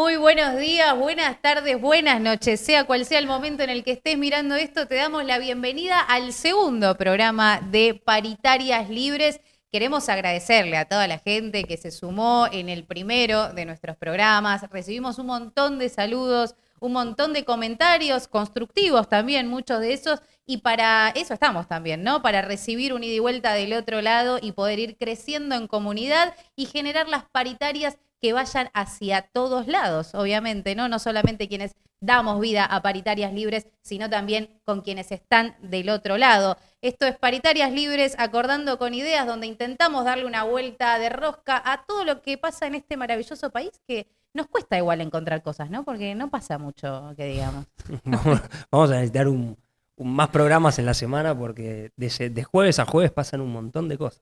Muy buenos días, buenas tardes, buenas noches. Sea cual sea el momento en el que estés mirando esto, te damos la bienvenida al segundo programa de Paritarias Libres. Queremos agradecerle a toda la gente que se sumó en el primero de nuestros programas. Recibimos un montón de saludos, un montón de comentarios constructivos también, muchos de esos. Y para eso estamos también, ¿no? Para recibir un ida y vuelta del otro lado y poder ir creciendo en comunidad y generar las paritarias que vayan hacia todos lados, obviamente, ¿no? No solamente quienes damos vida a Paritarias Libres, sino también con quienes están del otro lado. Esto es Paritarias Libres, acordando con ideas, donde intentamos darle una vuelta de rosca a todo lo que pasa en este maravilloso país, que nos cuesta igual encontrar cosas, ¿no? Porque no pasa mucho, que digamos. Vamos a necesitar más programas en la semana porque de jueves a jueves pasan un montón de cosas.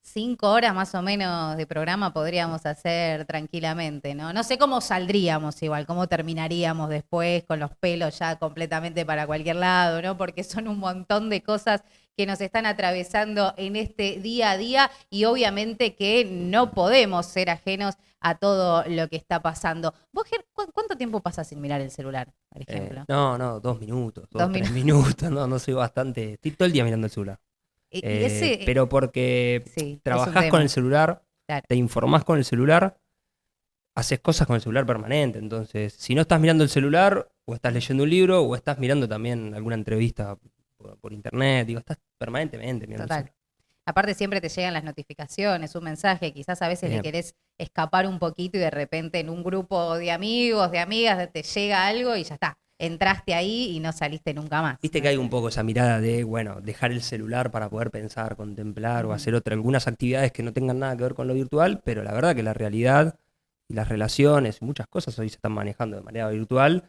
5 horas más o menos de programa podríamos hacer tranquilamente, ¿no? No sé cómo saldríamos igual, cómo terminaríamos después con los pelos ya completamente para cualquier lado, ¿no? Porque son un montón de cosas que nos están atravesando en este día a día y obviamente que no podemos ser ajenos a todo lo que está pasando. ¿Vos, Ger, cuánto tiempo pasas sin mirar el celular, por ejemplo? No, 2 minutos, Dos 3 minutos, no soy bastante. Estoy todo el día mirando el celular. Y ese, Pero porque sí, es un trabajás con tema. el celular, Claro. te informás con el celular, haces cosas con el celular permanente. Entonces, si no estás mirando el celular, o estás leyendo un libro, o estás mirando también alguna entrevista por internet, digo, estás permanentemente mirando el Total. celular. Aparte siempre te llegan las notificaciones, un mensaje, quizás a veces le Bien. querés escapar un poquito y de repente en un grupo de amigos, de amigas, te llega algo y ya está. Entraste ahí y no saliste nunca más. Viste que hay un poco esa mirada de, bueno, dejar el celular para poder pensar, contemplar o hacer algunas actividades que no tengan nada que ver con lo virtual, pero la verdad que la realidad y las relaciones y muchas cosas hoy se están manejando de manera virtual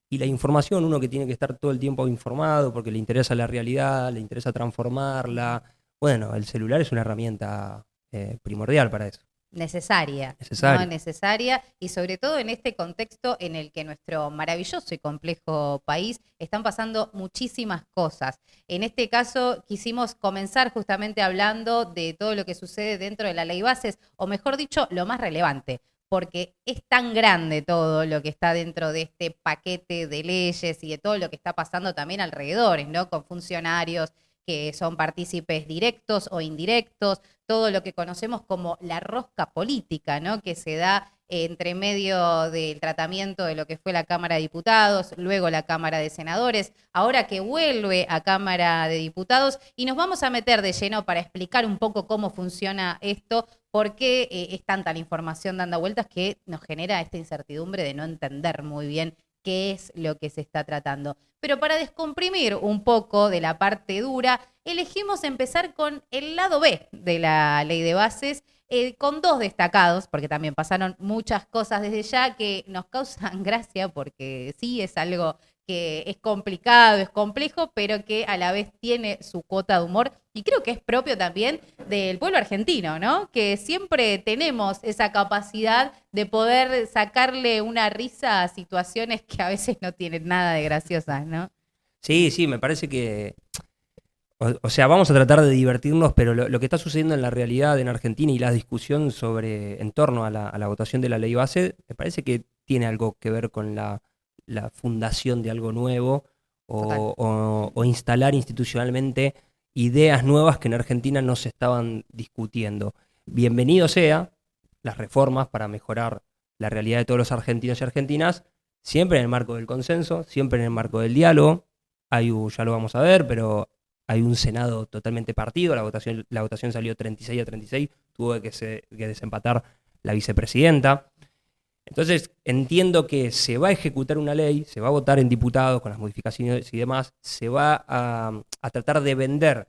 y la información, uno que tiene que estar todo el tiempo informado porque le interesa la realidad, le interesa transformarla. Bueno, el celular es una herramienta primordial para eso. Necesaria, ¿no? Necesaria. Necesaria y sobre todo en este contexto en el que nuestro maravilloso y complejo país están pasando muchísimas cosas. En este caso quisimos comenzar justamente hablando de todo lo que sucede dentro de la ley bases, o mejor dicho, lo más relevante, porque es tan grande todo lo que está dentro de este paquete de leyes y de todo lo que está pasando también alrededor, ¿no? Con funcionarios que son partícipes directos o indirectos, todo lo que conocemos como la rosca política, ¿no? Que se da entre medio del tratamiento de lo que fue la Cámara de Diputados, luego la Cámara de Senadores, ahora que vuelve a Cámara de Diputados, y nos vamos a meter de lleno para explicar un poco cómo funciona esto, por qué es tanta la información dando vueltas que nos genera esta incertidumbre de no entender muy bien qué es lo que se está tratando. Pero para descomprimir un poco de la parte dura, elegimos empezar con el lado B de la ley de bases, con dos destacados, porque también pasaron muchas cosas desde ya que nos causan gracia, porque sí es algo que es complicado, es complejo, pero que a la vez tiene su cuota de humor y creo que es propio también del pueblo argentino, ¿no? Que siempre tenemos esa capacidad de poder sacarle una risa a situaciones que a veces no tienen nada de graciosas, ¿no? Sí, me parece que, o sea, vamos a tratar de divertirnos, pero lo que está sucediendo en la realidad en Argentina y la discusión en torno a la votación de la ley base, me parece que tiene algo que ver con la fundación de algo nuevo Total. o instalar institucionalmente ideas nuevas que en Argentina no se estaban discutiendo. Bienvenido sea las reformas para mejorar la realidad de todos los argentinos y argentinas, siempre en el marco del consenso, siempre en el marco del diálogo. Ya lo vamos a ver, pero hay un Senado totalmente partido, la votación salió 36-36, tuvo que desempatar la vicepresidenta. Entonces, entiendo que se va a ejecutar una ley, se va a votar en diputados con las modificaciones y demás, se va a tratar de vender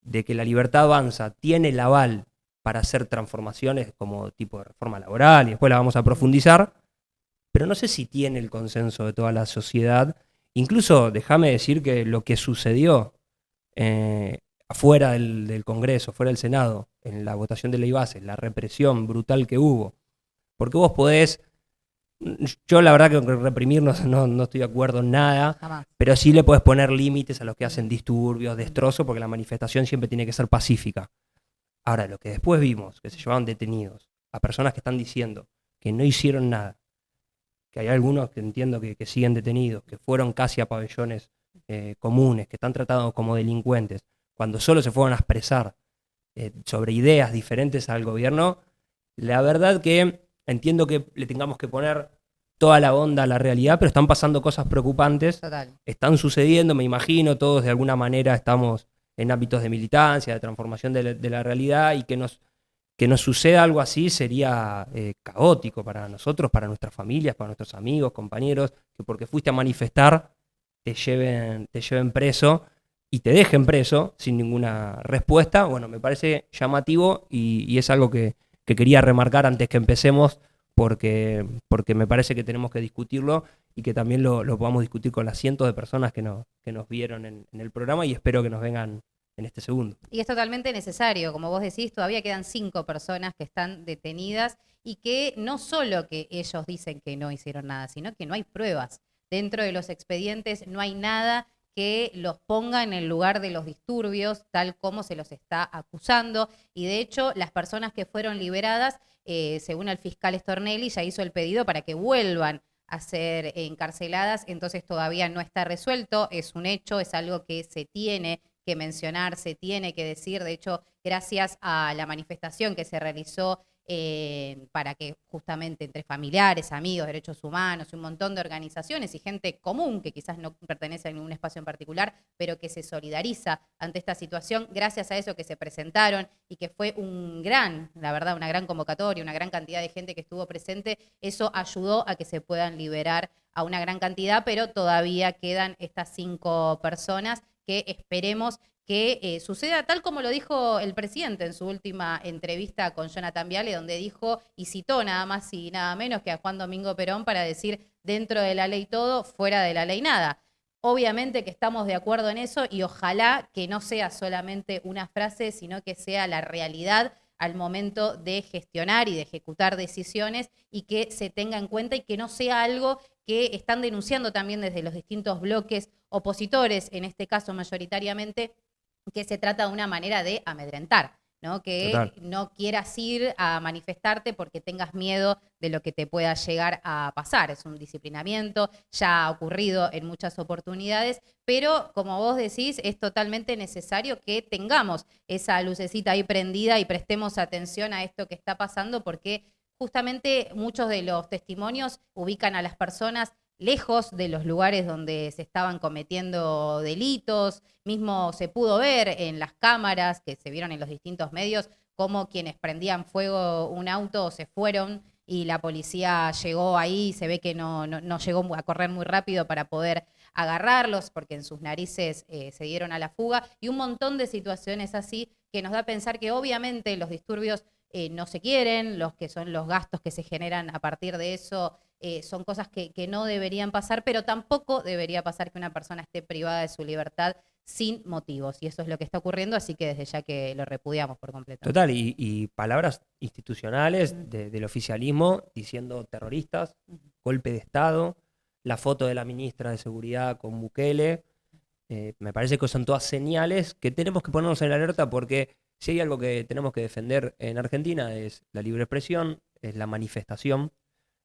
de que la Libertad Avanza tiene el aval para hacer transformaciones como tipo de reforma laboral, y después la vamos a profundizar, pero no sé si tiene el consenso de toda la sociedad. Incluso, déjame decir que lo que sucedió afuera del Congreso, fuera del Senado, en la votación de ley base, la represión brutal que hubo, porque vos podés, yo la verdad que con reprimir no estoy de acuerdo en nada, Jamás. pero sí le podés poner límites a los que hacen disturbios, destrozos, porque la manifestación siempre tiene que ser pacífica. Ahora, lo que después vimos, que se llevaban detenidos a personas que están diciendo que no hicieron nada, que hay algunos que entiendo que siguen detenidos, que fueron casi a pabellones comunes, que están tratados como delincuentes, cuando solo se fueron a expresar sobre ideas diferentes al gobierno, la verdad que entiendo que le tengamos que poner toda la onda a la realidad, pero están pasando cosas preocupantes, Total. están sucediendo, me imagino, todos de alguna manera estamos en ámbitos de militancia, de transformación de la realidad, y que nos suceda algo así sería caótico para nosotros, para nuestras familias, para nuestros amigos, compañeros, que porque fuiste a manifestar te lleven preso y te dejen preso sin ninguna respuesta. Bueno, me parece llamativo y es algo que quería remarcar antes que empecemos, porque me parece que tenemos que discutirlo y que también lo podamos discutir con las cientos de personas que nos vieron en el programa, y espero que nos vengan en este segundo. Y es totalmente necesario, como vos decís, todavía quedan 5 personas que están detenidas y que no solo que ellos dicen que no hicieron nada, sino que no hay pruebas. Dentro de los expedientes no hay nada que los ponga en el lugar de los disturbios, tal como se los está acusando. Y de hecho, las personas que fueron liberadas, según el fiscal Stornelli, ya hizo el pedido para que vuelvan a ser encarceladas, entonces todavía no está resuelto, es un hecho, es algo que se tiene que mencionar, se tiene que decir. De hecho, gracias a la manifestación que se realizó para que justamente entre familiares, amigos, derechos humanos, un montón de organizaciones y gente común que quizás no pertenece a ningún espacio en particular, pero que se solidariza ante esta situación, gracias a eso que se presentaron y que fue la verdad, una gran convocatoria, una gran cantidad de gente que estuvo presente, eso ayudó a que se puedan liberar a una gran cantidad, pero todavía quedan estas 5 personas que esperemos que suceda tal como lo dijo el presidente en su última entrevista con Jonathan Viale, donde dijo y citó nada más y nada menos que a Juan Domingo Perón para decir: dentro de la ley todo, fuera de la ley nada. Obviamente que estamos de acuerdo en eso y ojalá que no sea solamente una frase, sino que sea la realidad al momento de gestionar y de ejecutar decisiones, y que se tenga en cuenta y que no sea algo que están denunciando también desde los distintos bloques opositores, en este caso mayoritariamente, que se trata de una manera de amedrentar, ¿no? Que Total. no quieras ir a manifestarte porque tengas miedo de lo que te pueda llegar a pasar. Es un disciplinamiento, ya ha ocurrido en muchas oportunidades, pero como vos decís, es totalmente necesario que tengamos esa lucecita ahí prendida y prestemos atención a esto que está pasando, porque justamente muchos de los testimonios ubican a las personas lejos de los lugares donde se estaban cometiendo delitos. Mismo se pudo ver en las cámaras que se vieron en los distintos medios cómo quienes prendían fuego un auto se fueron y la policía llegó ahí, se ve que no llegó a correr muy rápido para poder agarrarlos porque en sus narices se dieron a la fuga, y un montón de situaciones así que nos da a pensar que obviamente los disturbios no se quieren, los que son los gastos que se generan a partir de eso son cosas que no deberían pasar, pero tampoco debería pasar que una persona esté privada de su libertad sin motivos, y eso es lo que está ocurriendo, así que desde ya que lo repudiamos por completo. Total, y palabras institucionales del oficialismo diciendo terroristas, golpe de Estado, la foto de la ministra de Seguridad con Bukele. Me parece que son todas señales que tenemos que ponernos en alerta, porque si hay algo que tenemos que defender en Argentina es la libre expresión, es la manifestación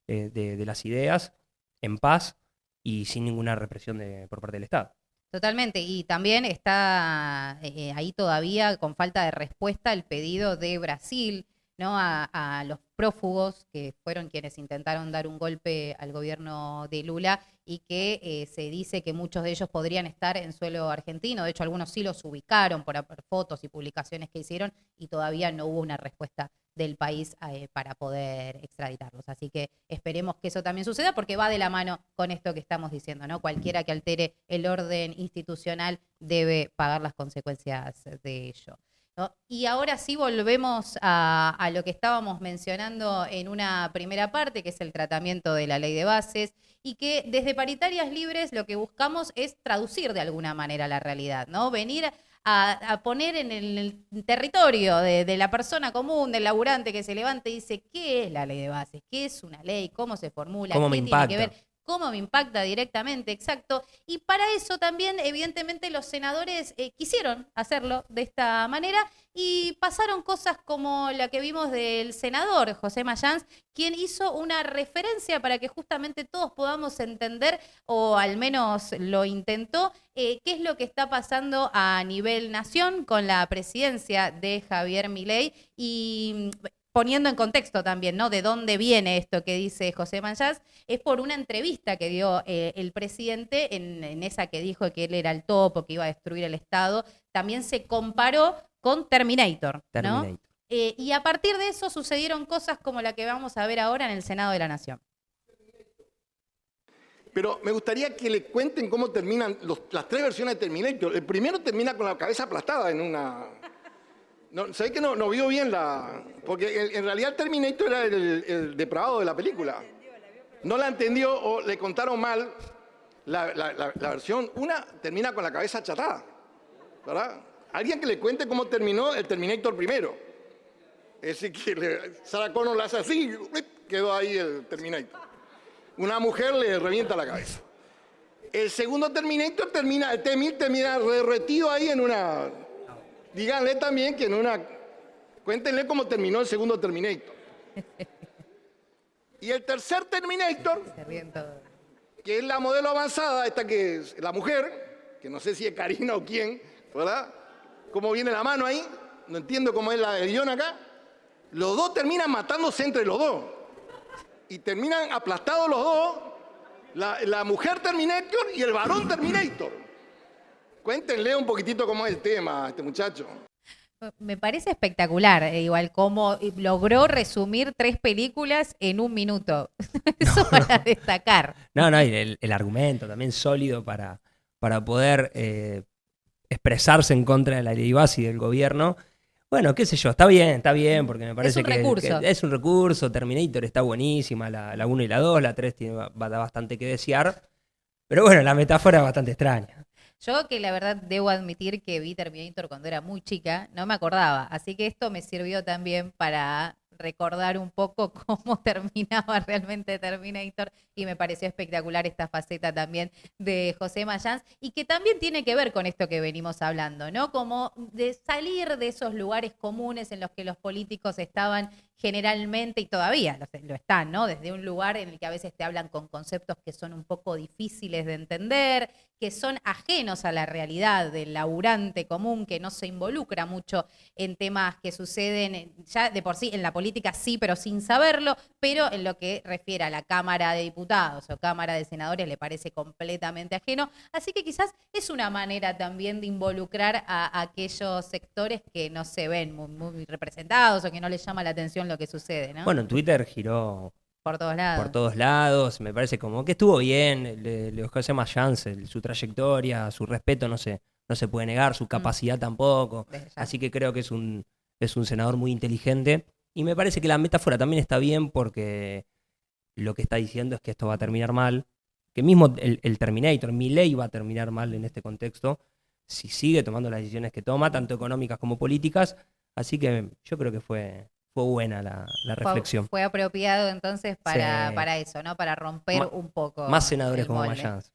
de las ideas en paz y sin ninguna represión por parte del Estado. Totalmente, y también está ahí todavía con falta de respuesta el pedido de Brasil, ¿no? A los prófugos que fueron quienes intentaron dar un golpe al gobierno de Lula, y que se dice que muchos de ellos podrían estar en suelo argentino. De hecho, algunos sí los ubicaron por fotos y publicaciones que hicieron, y todavía no hubo una respuesta del país para poder extraditarlos. Así que esperemos que eso también suceda, porque va de la mano con esto que estamos diciendo, ¿no? Cualquiera que altere el orden institucional debe pagar las consecuencias de ello, ¿no? Y ahora sí volvemos a lo que estábamos mencionando en una primera parte, que es el tratamiento de la ley de bases, y que desde Paritarias Libres lo que buscamos es traducir de alguna manera la realidad, ¿no? Venir a poner en el territorio de la persona común, del laburante que se levanta y dice: ¿qué es la ley de bases? ¿Qué es una ley? ¿Cómo se formula? ¿Cómo me ¿Qué tiene que impacta? ver? cómo me impacta directamente, exacto. Y para eso también, evidentemente, los senadores quisieron hacerlo de esta manera y pasaron cosas como la que vimos del senador José Mayans, quien hizo una referencia para que justamente todos podamos entender, o al menos lo intentó, qué es lo que está pasando a nivel nación con la presidencia de Javier Milei y poniendo en contexto también, ¿no? De dónde viene esto que dice José Mayans, es por una entrevista que dio el presidente en esa que dijo que él era el topo, que iba a destruir el Estado. También se comparó con Terminator, ¿no? Terminator. Y a partir de eso sucedieron cosas como la que vamos a ver ahora en el Senado de la Nación. Pero me gustaría que le cuenten cómo terminan las tres versiones de Terminator. El primero termina con la cabeza aplastada en una... No, ¿sabés que no vio bien la...? Porque en realidad el Terminator era el depravado de la película. No la entendió o le contaron mal la versión. Una termina con la cabeza achatada, ¿verdad? Alguien que le cuente cómo terminó el Terminator primero. Es decir, que Sarah Connor la hace así, quedó ahí el Terminator. Una mujer le revienta la cabeza. El segundo Terminator termina, el T-1000 termina derretido ahí en una... Díganle también que en una... Cuéntenle cómo terminó el segundo Terminator. Y el tercer Terminator, que es la modelo avanzada, esta que es la mujer, que no sé si es Karina o quién, ¿verdad? ¿Cómo viene la mano ahí? No entiendo cómo es el guión acá. Los dos terminan matándose entre los dos. Y terminan aplastados los dos, la mujer Terminator y el varón Terminator. Cuéntenle un poquitito cómo es el tema a este muchacho. Me parece espectacular, igual cómo logró resumir 3 películas en 1 minuto. Eso para destacar. No, el argumento también sólido para poder expresarse en contra de la ley base y del gobierno. Bueno, qué sé yo, está bien, porque me parece que es un recurso. Terminator está buenísima, la 1 y la 2, la 3 va a dar bastante que desear. Pero bueno, la metáfora es bastante extraña. Yo que la verdad debo admitir que vi Terminator cuando era muy chica, no me acordaba, así que esto me sirvió también para recordar un poco cómo terminaba realmente Terminator y me pareció espectacular esta faceta también de José Mayans y que también tiene que ver con esto que venimos hablando, ¿no? Como de salir de esos lugares comunes en los que los políticos estaban generalmente y todavía lo están, ¿no? Desde un lugar en el que a veces te hablan con conceptos que son un poco difíciles de entender, que son ajenos a la realidad del laburante común, que no se involucra mucho en temas que suceden ya de por sí en la política, sí, pero sin saberlo, pero en lo que refiere a la Cámara de Diputados o Cámara de Senadores le parece completamente ajeno. Así que quizás es una manera también de involucrar a aquellos sectores que no se ven muy representados o que no les llama la atención lo que sucede, ¿no? Bueno, en Twitter giró por todos lados. Por todos lados, me parece como que estuvo bien, le José Mayans, su trayectoria, su respeto no se puede negar, su capacidad tampoco, así que creo que es un senador muy inteligente y me parece que la metáfora también está bien porque lo que está diciendo es que esto va a terminar mal, que mismo el Terminator, Milei va a terminar mal en este contexto si sigue tomando las decisiones que toma, tanto económicas como políticas, así que yo creo que fue buena la reflexión. Fue apropiado entonces para eso, ¿no? Para romper un poco. Más senadores como Mayans.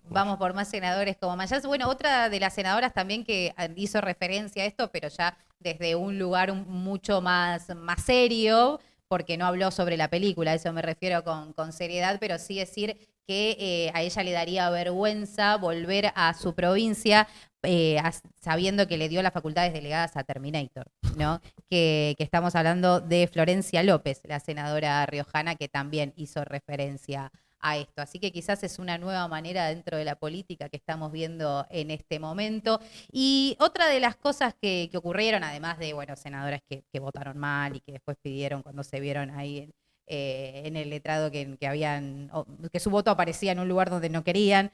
Vamos por más senadores como Mayans. Bueno, otra de las senadoras también que hizo referencia a esto, pero ya desde un lugar mucho más serio, porque no habló sobre la película, a eso me refiero con seriedad, pero sí decir que a ella le daría vergüenza volver a su provincia sabiendo que le dio las facultades delegadas a Terminator, ¿no? Que estamos hablando de Florencia López, la senadora riojana, que también hizo referencia a esto. Así que quizás es una nueva manera dentro de la política que estamos viendo en este momento. Y otra de las cosas que ocurrieron, además de, bueno, senadoras que votaron mal y que después pidieron cuando se vieron ahí en el letrado que su voto aparecía en un lugar donde no querían.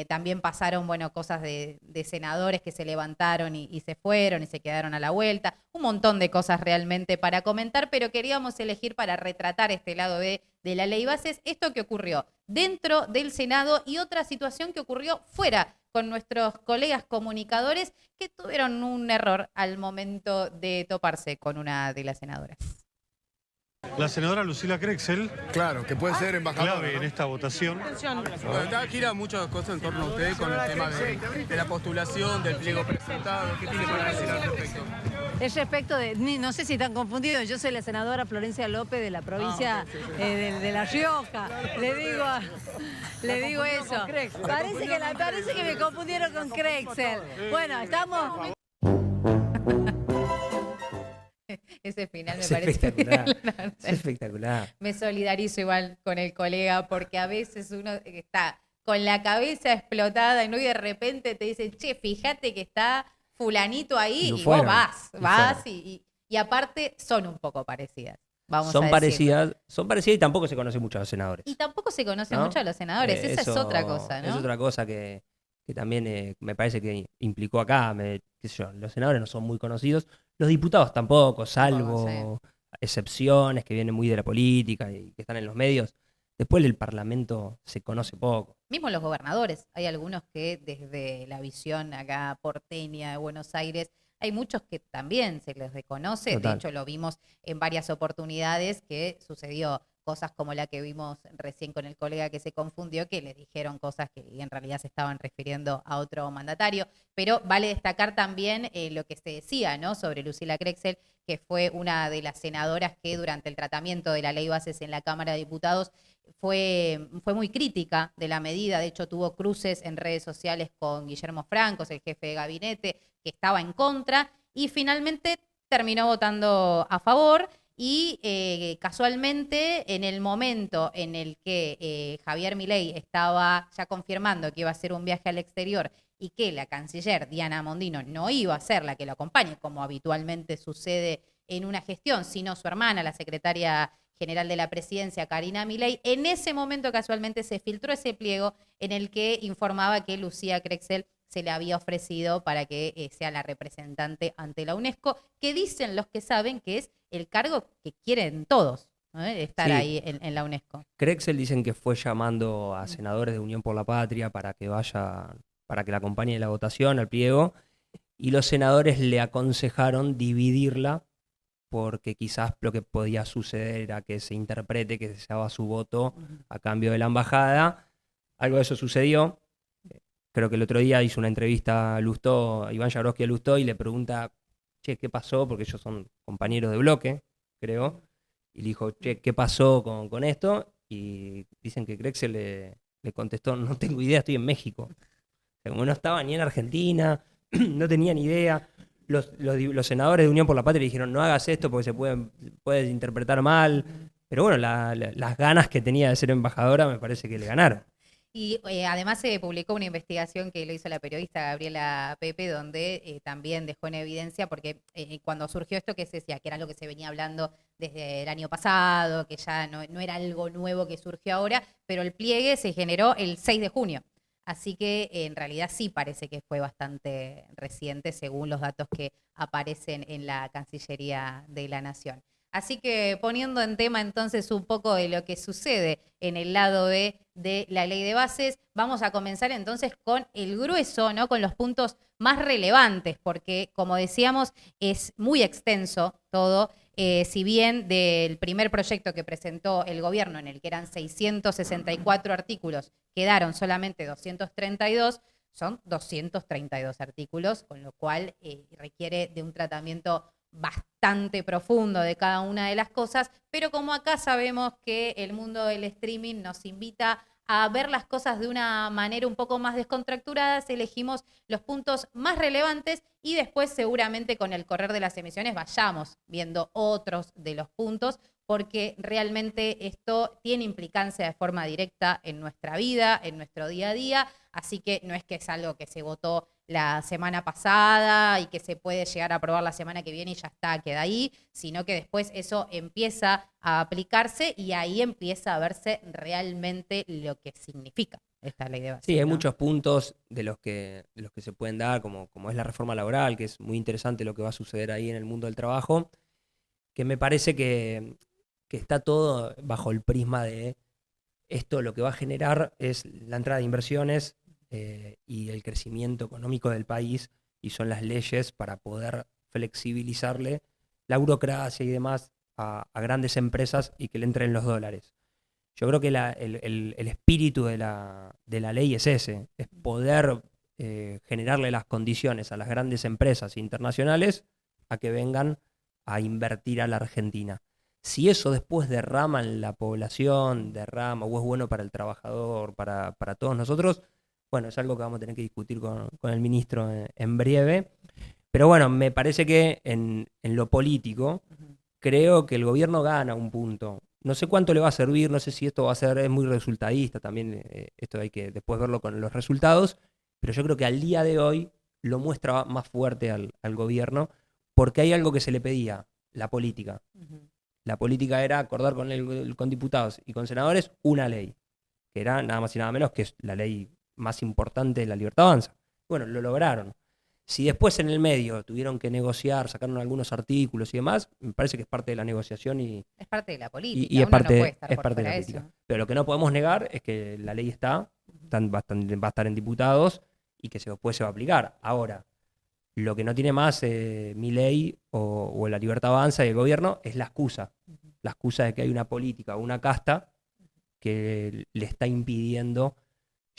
También pasaron, bueno, cosas de senadores que se levantaron y se fueron y se quedaron a la vuelta. Un montón de cosas realmente para comentar, pero queríamos elegir para retratar este lado de la ley bases, esto que ocurrió dentro del Senado y otra situación que ocurrió fuera con nuestros colegas comunicadores que tuvieron un error al momento de toparse con una de las senadoras. La senadora Lucila Crexel, Claro, que puede ser embajadora, clave ¿no? en esta votación. Bueno, gira muchas cosas en torno a usted con el tema de la postulación, del pliego presentado. ¿Qué tiene para decir al respecto? Es respecto de, no sé si están confundidos, yo soy la senadora Florencia López de la provincia de La Rioja. Le digo eso. Parece que me confundieron con Crexel. Bueno, estamos... Ese final me Es parece espectacular. Es espectacular. Me solidarizo igual con el colega porque a veces uno está con la cabeza explotada, ¿no? Y de repente te dicen, che, fíjate que está fulanito ahí, Lo y fueron, vos vas lo fueron. y aparte son un poco parecidas. Vamos a Son decirlo. parecidas y tampoco se conoce mucho a los senadores. Y tampoco se conocen ¿no? mucho a los senadores, esa es Eso otra cosa, ¿no? Es otra cosa que también me parece que implicó acá, qué sé yo, los senadores no son muy conocidos, los diputados tampoco, salvo excepciones que vienen muy de la política y que están en los medios. Después el Parlamento se conoce poco. Mismo los gobernadores, hay algunos que desde la visión acá porteña de Buenos Aires, hay muchos que también se les reconoce, Total. de hecho lo vimos en varias oportunidades que sucedió cosas como la que vimos recién con el colega que se confundió, que les dijeron cosas que en realidad se estaban refiriendo a otro mandatario, pero vale destacar también lo que se decía, ¿no? Sobre Lucila Crexel, que fue una de las senadoras que durante el tratamiento de la ley Bases en la Cámara de Diputados fue muy crítica de la medida, de hecho tuvo cruces en redes sociales con Guillermo Francos, el jefe de gabinete, que estaba en contra, y finalmente terminó votando a favor, y casualmente en el momento en el que Javier Milei estaba ya confirmando que iba a hacer un viaje al exterior y que la canciller Diana Mondino no iba a ser la que lo acompañe, como habitualmente sucede en una gestión, sino su hermana, la secretaria general de la presidencia, Karina Milei, en ese momento casualmente se filtró ese pliego en el que informaba que Lucía Crexel se le había ofrecido para que sea la representante ante la UNESCO, que dicen los que saben que es el cargo que quieren todos, ¿no? Estar ahí en la UNESCO. Crexel dicen que fue llamando a senadores de Unión por la Patria para que vayan, para que la acompañe en la votación al pliego, y los senadores le aconsejaron dividirla porque quizás lo que podía suceder era que se interprete que se daba su voto a cambio de la embajada. Algo de eso sucedió. Creo que el otro día hizo una entrevista a Lustó, Iván Jablonski a Lustó, y le pregunta, che, ¿qué pasó? Porque ellos son compañeros de bloque, creo. Y le dijo, che, ¿qué pasó con esto? Y dicen que Crexel le contestó, no tengo idea, estoy en México. O sea, como no estaba ni en Argentina, no tenía ni idea. Los senadores de Unión por la Patria dijeron, no hagas esto porque se puede interpretar mal. Pero bueno, las ganas que tenía de ser embajadora me parece que le ganaron. Y además se publicó una investigación que lo hizo la periodista Gabriela Pepe, donde también dejó en evidencia, porque cuando surgió esto que se decía, que era lo que se venía hablando desde el año pasado, que ya no era algo nuevo que surgió ahora, pero el pliegue se generó el 6 de junio. Así que en realidad sí parece que fue bastante reciente según los datos que aparecen en la Cancillería de la Nación. Así que poniendo en tema entonces un poco de lo que sucede en el lado B de la ley de bases, vamos a comenzar entonces con el grueso, ¿no? Con los puntos más relevantes, porque como decíamos es muy extenso todo. Si bien del primer proyecto que presentó el gobierno, en el que eran 664 artículos, quedaron solamente 232, son 232 artículos, con lo cual requiere de un tratamiento bastante profundo de cada una de las cosas, pero como acá sabemos que el mundo del streaming nos invita a ver las cosas de una manera un poco más descontracturada, elegimos los puntos más relevantes y después seguramente con el correr de las emisiones vayamos viendo otros de los puntos, porque realmente esto tiene implicancia de forma directa en nuestra vida, en nuestro día a día, así que no es que es algo que se votó la semana pasada y que se puede llegar a aprobar la semana que viene y ya está, queda ahí, sino que después eso empieza a aplicarse y ahí empieza a verse realmente lo que significa esta ley de bases. Sí, hay ¿no? muchos puntos de los que se pueden dar, como es la reforma laboral, que es muy interesante lo que va a suceder ahí en el mundo del trabajo, que me parece que está todo bajo el prisma de esto lo que va a generar es la entrada de inversiones y el crecimiento económico del país, y son las leyes para poder flexibilizarle la burocracia y demás a grandes empresas y que le entren los dólares. Yo creo que el espíritu de la ley es ese, es poder generarle las condiciones a las grandes empresas internacionales a que vengan a invertir a la Argentina. Si eso después derrama en la población, o es bueno para el trabajador, para todos nosotros, bueno, es algo que vamos a tener que discutir con el ministro en breve. Pero bueno, me parece que en lo político, creo que el gobierno gana un punto. No sé cuánto le va a servir, no sé si esto va a ser, es muy resultadista también, esto hay que después verlo con los resultados, pero yo creo que al día de hoy lo muestra más fuerte al gobierno, porque hay algo que se le pedía, la política. La política era acordar con diputados y con senadores una ley, que era nada más y nada menos que la ley más importante de la Libertad Avanza. Bueno, lo lograron. Si después en el medio tuvieron que negociar, sacaron algunos artículos y demás, me parece que es parte de la negociación y Es parte de la política. y es uno parte, no puede estar es por parte de la fuera de política. eso. Pero lo que no podemos negar es que la ley va a estar en diputados y que después se va a aplicar. Ahora, lo que no tiene más Milei o la Libertad Avanza y el gobierno es la excusa. La excusa de que hay una política o una casta que le está impidiendo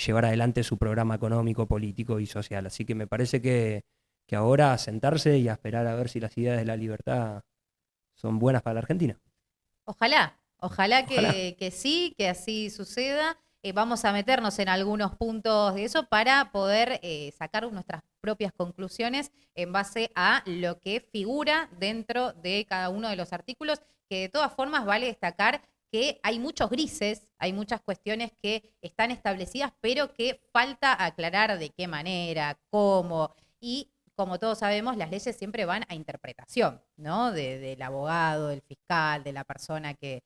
llevar adelante su programa económico, político y social. Así que me parece que ahora a sentarse y a esperar a ver si las ideas de la libertad son buenas para la Argentina. Ojalá que sí, que así suceda. Vamos a meternos en algunos puntos de eso para poder sacar nuestras propias conclusiones en base a lo que figura dentro de cada uno de los artículos, que de todas formas vale destacar que hay muchos grises, hay muchas cuestiones que están establecidas, pero que falta aclarar de qué manera, cómo, y como todos sabemos, las leyes siempre van a interpretación, ¿no? Del abogado, del fiscal, de la persona que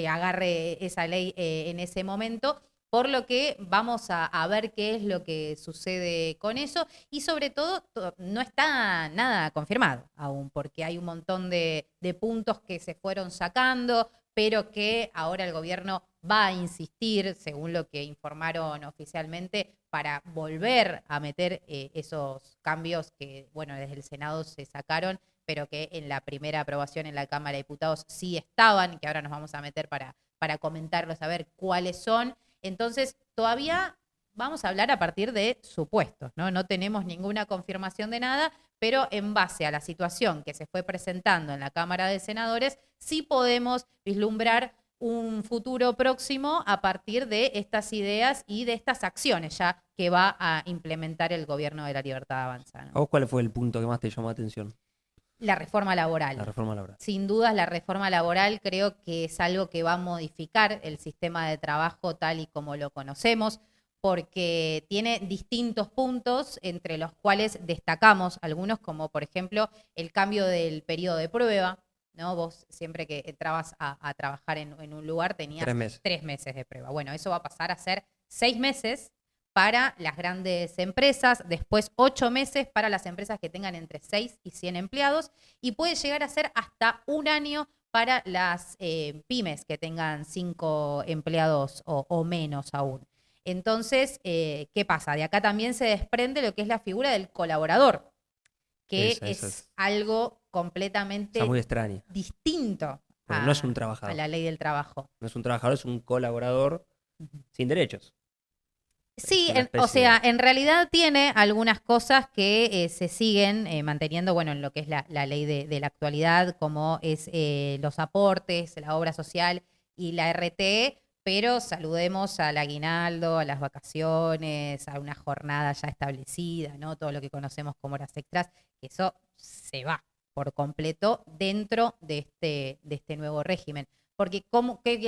agarre esa ley en ese momento, por lo que vamos a ver qué es lo que sucede con eso, y sobre todo no está nada confirmado aún, porque hay un montón de puntos que se fueron sacando, pero que ahora el gobierno va a insistir, según lo que informaron oficialmente, para volver a meter esos cambios que, bueno, desde el Senado se sacaron, pero que en la primera aprobación en la Cámara de Diputados sí estaban, que ahora nos vamos a meter para comentarlos, a ver cuáles son. Entonces, todavía vamos a hablar a partir de supuestos, ¿no? No tenemos ninguna confirmación de nada, pero en base a la situación que se fue presentando en la Cámara de Senadores, sí podemos vislumbrar un futuro próximo a partir de estas ideas y de estas acciones ya que va a implementar el gobierno de la Libertad Avanza, ¿no? ¿A vos cuál fue el punto que más te llamó la atención? La reforma laboral. La reforma laboral. Sin dudas, la reforma laboral creo que es algo que va a modificar el sistema de trabajo tal y como lo conocemos, porque tiene distintos puntos entre los cuales destacamos algunos, como por ejemplo el cambio del periodo de prueba, ¿no? Vos siempre que entrabas a trabajar en un lugar tenías 3 meses de prueba. Bueno, eso va a pasar a ser 6 meses para las grandes empresas, después 8 meses para las empresas que tengan entre 6 y 100 empleados, y puede llegar a ser hasta 1 año para las pymes que tengan 5 empleados o menos aún. Entonces, ¿qué pasa? De acá también se desprende lo que es la figura del colaborador, que es algo completamente muy extraña, distinto no es un trabajador, a la ley del trabajo. No es un trabajador, es un colaborador sin derechos. Sí, o sea, en realidad tiene algunas cosas que se siguen manteniendo, bueno, en lo que es la ley de la actualidad, como es los aportes, la obra social y la RT, pero saludemos al aguinaldo, a las vacaciones, a una jornada ya establecida, ¿no? Todo lo que conocemos como horas extras, eso se va por completo dentro de este nuevo régimen. Porque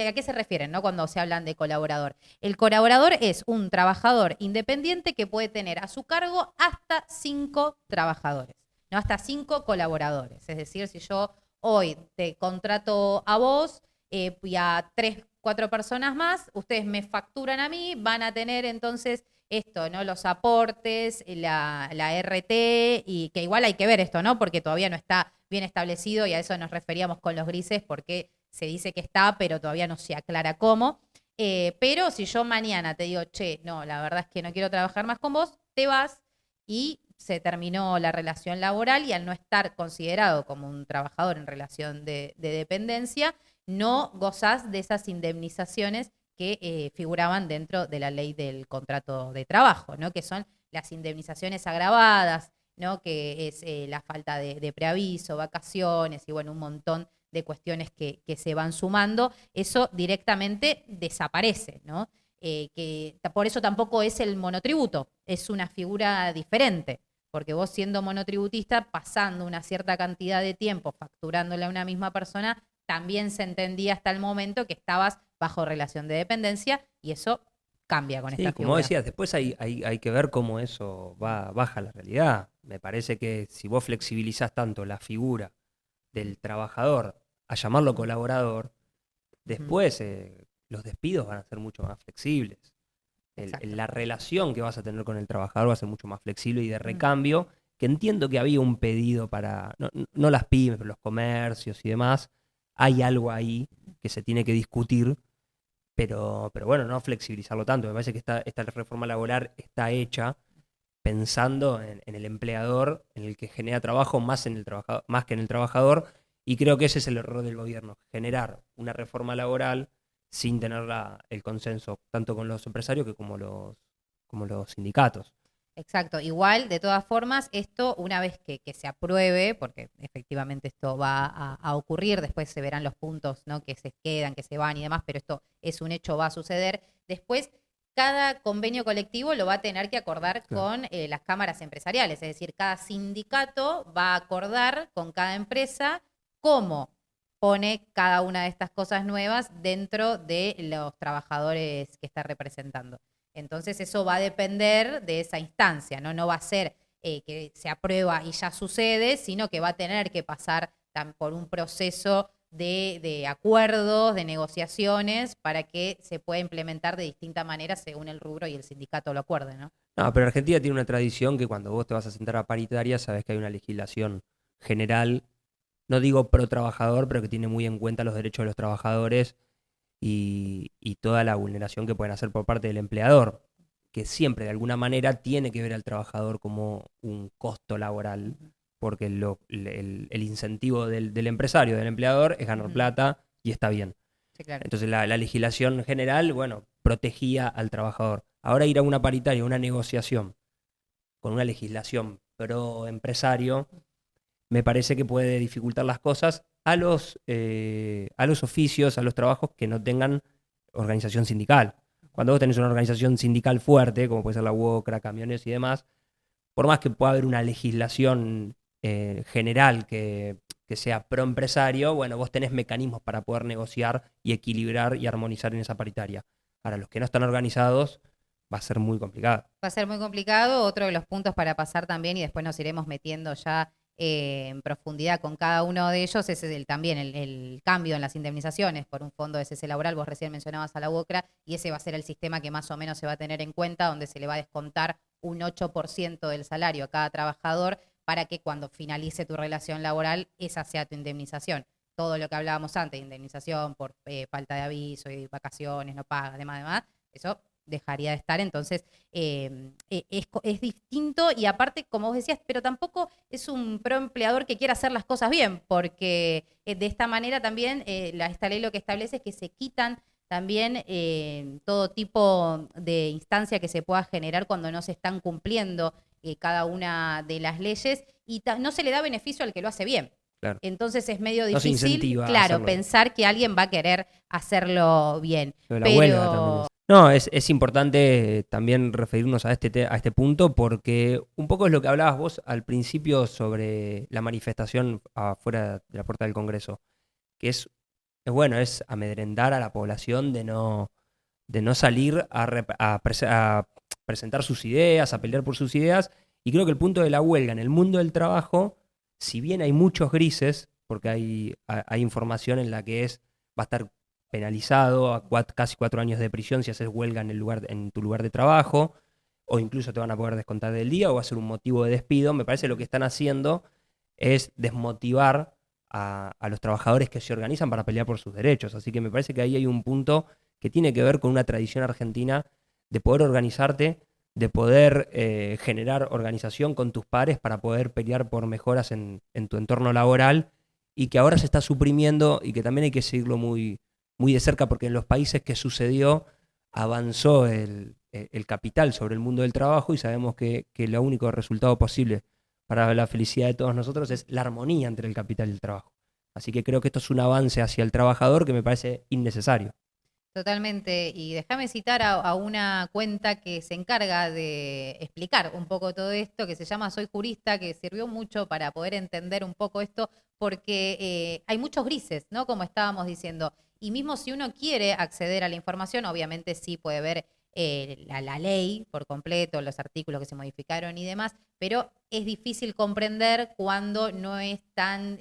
¿a qué se refieren, ¿no? Cuando se hablan de colaborador? El colaborador es un trabajador independiente que puede tener a su cargo hasta 5 trabajadores, ¿no? Hasta 5 colaboradores. Es decir, si yo hoy te contrato a vos y a 3, 4 personas más, ustedes me facturan a mí, van a tener entonces esto, ¿no? Los aportes, la RT, y que igual hay que ver esto, ¿no? Porque todavía no está bien establecido y a eso nos referíamos con los grises, porque se dice que está, pero todavía no se aclara cómo. Pero si yo mañana te digo, che, no, la verdad es que no quiero trabajar más con vos, te vas y se terminó la relación laboral y al no estar considerado como un trabajador en relación de dependencia, no gozás de esas indemnizaciones que figuraban dentro de la ley del contrato de trabajo, ¿no? Que son las indemnizaciones agravadas, ¿no? Que es la falta de preaviso, vacaciones y bueno, un montón de cuestiones que se van sumando. Eso directamente desaparece, ¿no? Que por eso tampoco es el monotributo, es una figura diferente, porque vos siendo monotributista, pasando una cierta cantidad de tiempo facturándole a una misma persona, también se entendía hasta el momento que estabas bajo relación de dependencia y eso cambia con Sí, esta como figura. decías, después hay que ver cómo eso baja la realidad. Me parece que si vos flexibilizás tanto la figura del trabajador a llamarlo colaborador, después los despidos van a ser mucho más flexibles. Exacto. La relación que vas a tener con el trabajador va a ser mucho más flexible y de recambio, que entiendo que había un pedido para, no las pymes, pero los comercios y demás, hay algo ahí que se tiene que discutir, pero bueno, no flexibilizarlo tanto. Me parece que esta reforma laboral está hecha pensando en el empleador, en el que genera trabajo más que en el trabajador, y creo que ese es el error del gobierno, generar una reforma laboral sin tener el consenso tanto con los empresarios que como los sindicatos. Exacto. Igual, de todas formas, esto una vez que se apruebe, porque efectivamente esto va a ocurrir, después se verán los puntos, ¿no? Que se quedan, que se van y demás, pero esto es un hecho, va a suceder. Después, cada convenio colectivo lo va a tener que acordar con las cámaras empresariales, es decir, cada sindicato va a acordar con cada empresa cómo pone cada una de estas cosas nuevas dentro de los trabajadores que está representando. Entonces eso va a depender de esa instancia, ¿no? No va a ser que se aprueba y ya sucede, sino que va a tener que pasar por un proceso de acuerdos, de negociaciones, para que se pueda implementar de distinta manera según el rubro y el sindicato lo acuerde, ¿no? No, pero Argentina tiene una tradición que cuando vos te vas a sentar a paritaria, sabés que hay una legislación general, no digo pro trabajador, pero que tiene muy en cuenta los derechos de los trabajadores y toda la vulneración que pueden hacer por parte del empleador, que siempre de alguna manera tiene que ver al trabajador como un costo laboral, porque el incentivo del empresario, del empleador, es ganar plata y está bien. Sí, claro. Entonces la legislación general, bueno, protegía al trabajador. Ahora ir a una paritaria, una negociación con una legislación pro empresario, me parece que puede dificultar las cosas a los oficios, a los trabajos que no tengan organización sindical. Cuando vos tenés una organización sindical fuerte, como puede ser la UOCRA, camiones y demás, por más que pueda haber una legislación general que sea pro empresario, bueno, vos tenés mecanismos para poder negociar y equilibrar y armonizar en esa paritaria. Para los que no están organizados, va a ser muy complicado. Va a ser muy complicado. Otro de los puntos para pasar también, y después nos iremos metiendo ya en profundidad con cada uno de ellos, es también el cambio en las indemnizaciones por un fondo de cese laboral. Vos recién mencionabas a la UOCRA y ese va a ser el sistema que más o menos se va a tener en cuenta, donde se le va a descontar un 8% del salario a cada trabajador para que cuando finalice tu relación laboral esa sea tu indemnización. Todo lo que hablábamos antes, indemnización por falta de aviso y vacaciones, no pagas, demás, eso dejaría de estar. Entonces es distinto y aparte, como vos decías, pero tampoco es un pro empleador que quiera hacer las cosas bien, porque de esta manera también esta ley lo que establece es que se quitan también todo tipo de instancia que se pueda generar cuando no se están cumpliendo cada una de las leyes y no se le da beneficio al que lo hace bien. Claro. Entonces es medio No se difícil, incentiva a claro, hacerlo. pensar que alguien va a querer hacerlo bien. Lo de la huelga también. No, es importante también referirnos a este punto porque un poco es lo que hablabas vos al principio sobre la manifestación afuera de la puerta del Congreso, que es amedrentar a la población de no salir a presentar sus ideas, a pelear por sus ideas, y creo que el punto de la huelga en el mundo del trabajo, si bien hay muchos grises, porque hay información en la que va a estar penalizado a casi 4 años de prisión si haces huelga en tu lugar de trabajo, o incluso te van a poder descontar del día o va a ser un motivo de despido. Me parece que lo que están haciendo es desmotivar a los trabajadores que se organizan para pelear por sus derechos. Así que me parece que ahí hay un punto que tiene que ver con una tradición argentina de poder organizarte de poder generar organización con tus pares para poder pelear por mejoras en tu entorno laboral, y que ahora se está suprimiendo y que también hay que seguirlo muy, muy de cerca, porque en los países que sucedió avanzó el capital sobre el mundo del trabajo, y sabemos que el único resultado posible para la felicidad de todos nosotros es la armonía entre el capital y el trabajo. Así que creo que esto es un avance hacia el trabajador que me parece innecesario. Totalmente, y déjame citar a una cuenta que se encarga de explicar un poco todo esto, que se llama Soy Jurista, que sirvió mucho para poder entender un poco esto, porque hay muchos grises, ¿no? Como estábamos diciendo, y mismo si uno quiere acceder a la información, obviamente sí puede ver la ley por completo, los artículos que se modificaron y demás, pero es difícil comprender cuando no es tan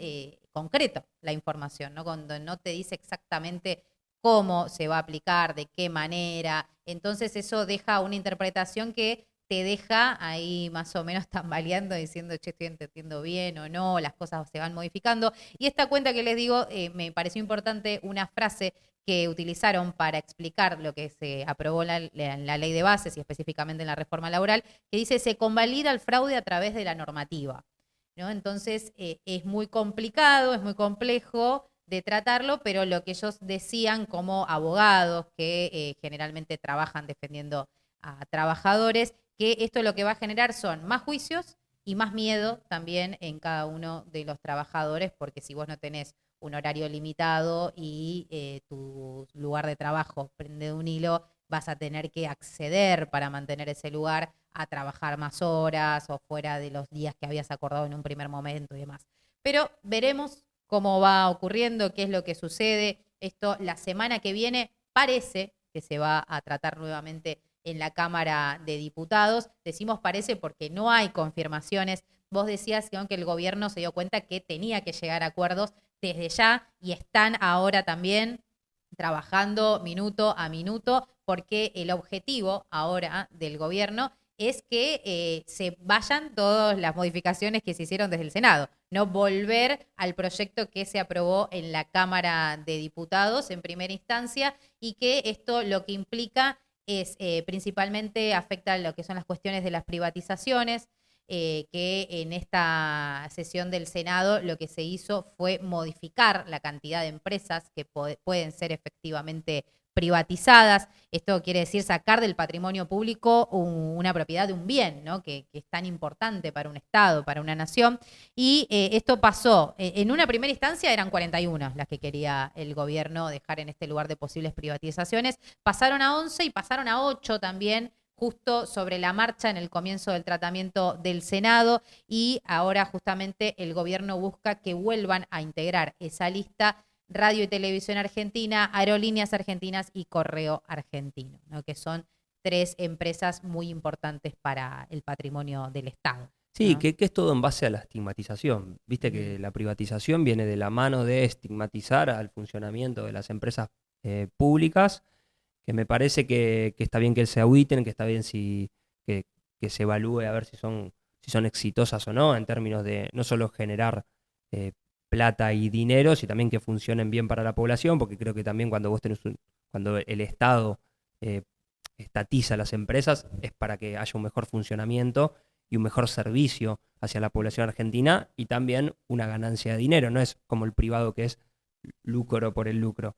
concreto la información, ¿no? Cuando no te dice exactamente cómo se va a aplicar, de qué manera. Entonces eso deja una interpretación que te deja ahí más o menos tambaleando, diciendo, che, estoy entendiendo bien o no, las cosas se van modificando. Y esta cuenta que les digo, me pareció importante una frase que utilizaron para explicar lo que se aprobó en la ley de bases y específicamente en la reforma laboral, que dice, se convalida el fraude a través de la normativa, ¿no? Entonces es muy complicado, es muy complejo de tratarlo, pero lo que ellos decían como abogados que generalmente trabajan defendiendo a trabajadores, que esto lo que va a generar son más juicios y más miedo también en cada uno de los trabajadores, porque si vos no tenés un horario limitado y tu lugar de trabajo prende de un hilo, vas a tener que acceder para mantener ese lugar a trabajar más horas o fuera de los días que habías acordado en un primer momento y demás. Pero veremos cómo va ocurriendo, qué es lo que sucede. Esto la semana que viene parece que se va a tratar nuevamente en la Cámara de Diputados. Decimos parece porque no hay confirmaciones. Vos decías que aunque el gobierno se dio cuenta que tenía que llegar a acuerdos desde ya y están ahora también trabajando minuto a minuto, porque el objetivo ahora del gobierno es que se vayan todas las modificaciones que se hicieron desde el Senado, no volver al proyecto que se aprobó en la Cámara de Diputados en primera instancia, y que esto lo que implica es principalmente afecta a lo que son las cuestiones de las privatizaciones, que en esta sesión del Senado lo que se hizo fue modificar la cantidad de empresas que pueden ser efectivamente privatizadas. Esto quiere decir sacar del patrimonio público una propiedad de un bien, ¿no? que es tan importante para un Estado, para una nación. Y esto pasó, en una primera instancia eran 41 las que quería el gobierno dejar en este lugar de posibles privatizaciones, pasaron a 11 y pasaron a 8 también, justo sobre la marcha en el comienzo del tratamiento del Senado, y ahora justamente el gobierno busca que vuelvan a integrar esa lista Radio y Televisión Argentina, Aerolíneas Argentinas y Correo Argentino, ¿no? Que son 3 empresas muy importantes para el patrimonio del Estado. Sí, ¿no? que es todo en base a la estigmatización. Viste que la privatización viene de la mano de estigmatizar al funcionamiento de las empresas públicas, que me parece que está bien que se auditen, que está bien que se evalúe a ver si son exitosas o no, en términos de no solo generar plata y dinero, sino también que funcionen bien para la población, porque creo que también cuando vos cuando el Estado estatiza las empresas es para que haya un mejor funcionamiento y un mejor servicio hacia la población argentina, y también una ganancia de dinero, no es como el privado que es lucro por el lucro.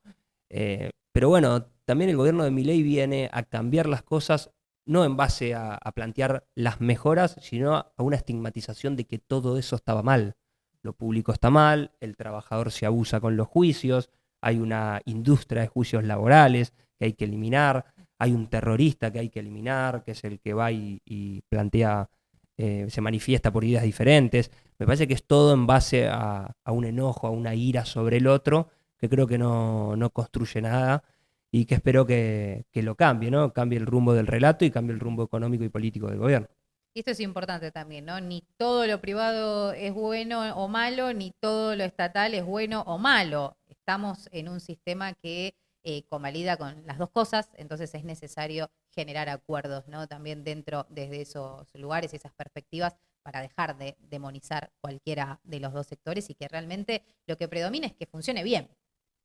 Pero bueno, también el gobierno de Milei viene a cambiar las cosas, no en base a plantear las mejoras, sino a una estigmatización de que todo eso estaba mal. Lo público está mal, el trabajador se abusa con los juicios, hay una industria de juicios laborales que hay que eliminar, hay un terrorista que hay que eliminar, que es el que va y plantea, se manifiesta por ideas diferentes. Me parece que es todo en base a un enojo, a una ira sobre el otro, que creo que no construye nada, y que espero que lo cambie, ¿no? Cambie el rumbo del relato y cambie el rumbo económico y político del gobierno. Y esto es importante también, ¿no? Ni todo lo privado es bueno o malo, ni todo lo estatal es bueno o malo. Estamos en un sistema que convalida con las dos cosas, entonces es necesario generar acuerdos, ¿no? También desde esos lugares y esas perspectivas, para dejar de demonizar cualquiera de los dos sectores y que realmente lo que predomina es que funcione bien.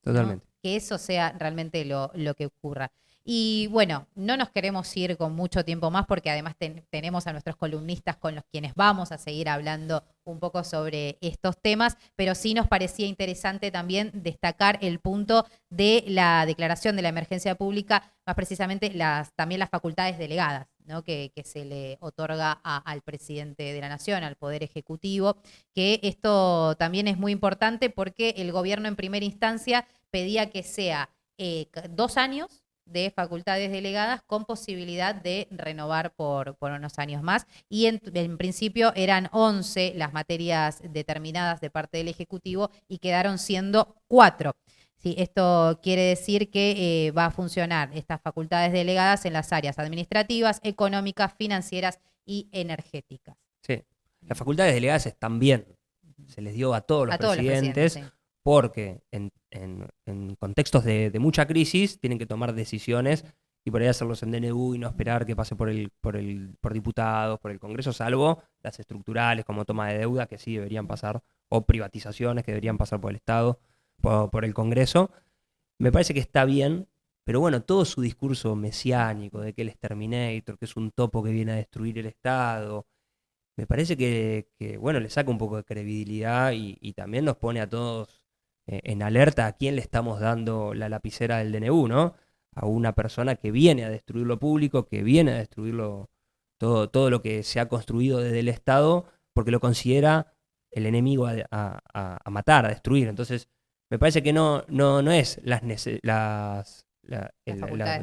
Totalmente. ¿no? Que eso sea realmente lo que ocurra. Y bueno, no nos queremos ir con mucho tiempo más porque además tenemos a nuestros columnistas con los quienes vamos a seguir hablando un poco sobre estos temas, pero sí nos parecía interesante también destacar el punto de la declaración de la emergencia pública, más precisamente también las facultades delegadas, ¿no? que se le otorga al presidente de la Nación, al Poder Ejecutivo, que esto también es muy importante porque el gobierno en primera instancia pedía que sea 2 años de facultades delegadas con posibilidad de renovar por unos años más. Y en principio eran 11 las materias determinadas de parte del Ejecutivo y quedaron siendo 4. Sí, esto quiere decir que va a funcionar estas facultades delegadas en las áreas administrativas, económicas, financieras y energéticas. Sí. Las facultades delegadas están bien. Se les dio a todos los presidentes. Sí. Porque en contextos de mucha crisis tienen que tomar decisiones y por ahí hacerlos en DNU y no esperar que pase por diputados, por el Congreso, salvo las estructurales como toma de deuda que sí deberían pasar, o privatizaciones que deberían pasar por el Estado, por el Congreso. Me parece que está bien, pero bueno, todo su discurso mesiánico de que él es Terminator, que es un topo que viene a destruir el Estado, me parece que bueno, le saca un poco de credibilidad y también nos pone a todos en alerta a quién le estamos dando la lapicera del DNU, ¿no? A una persona que viene a destruir lo público, que viene a destruir todo lo que se ha construido desde el Estado, porque lo considera el enemigo a matar, a destruir. Entonces, me parece que no es las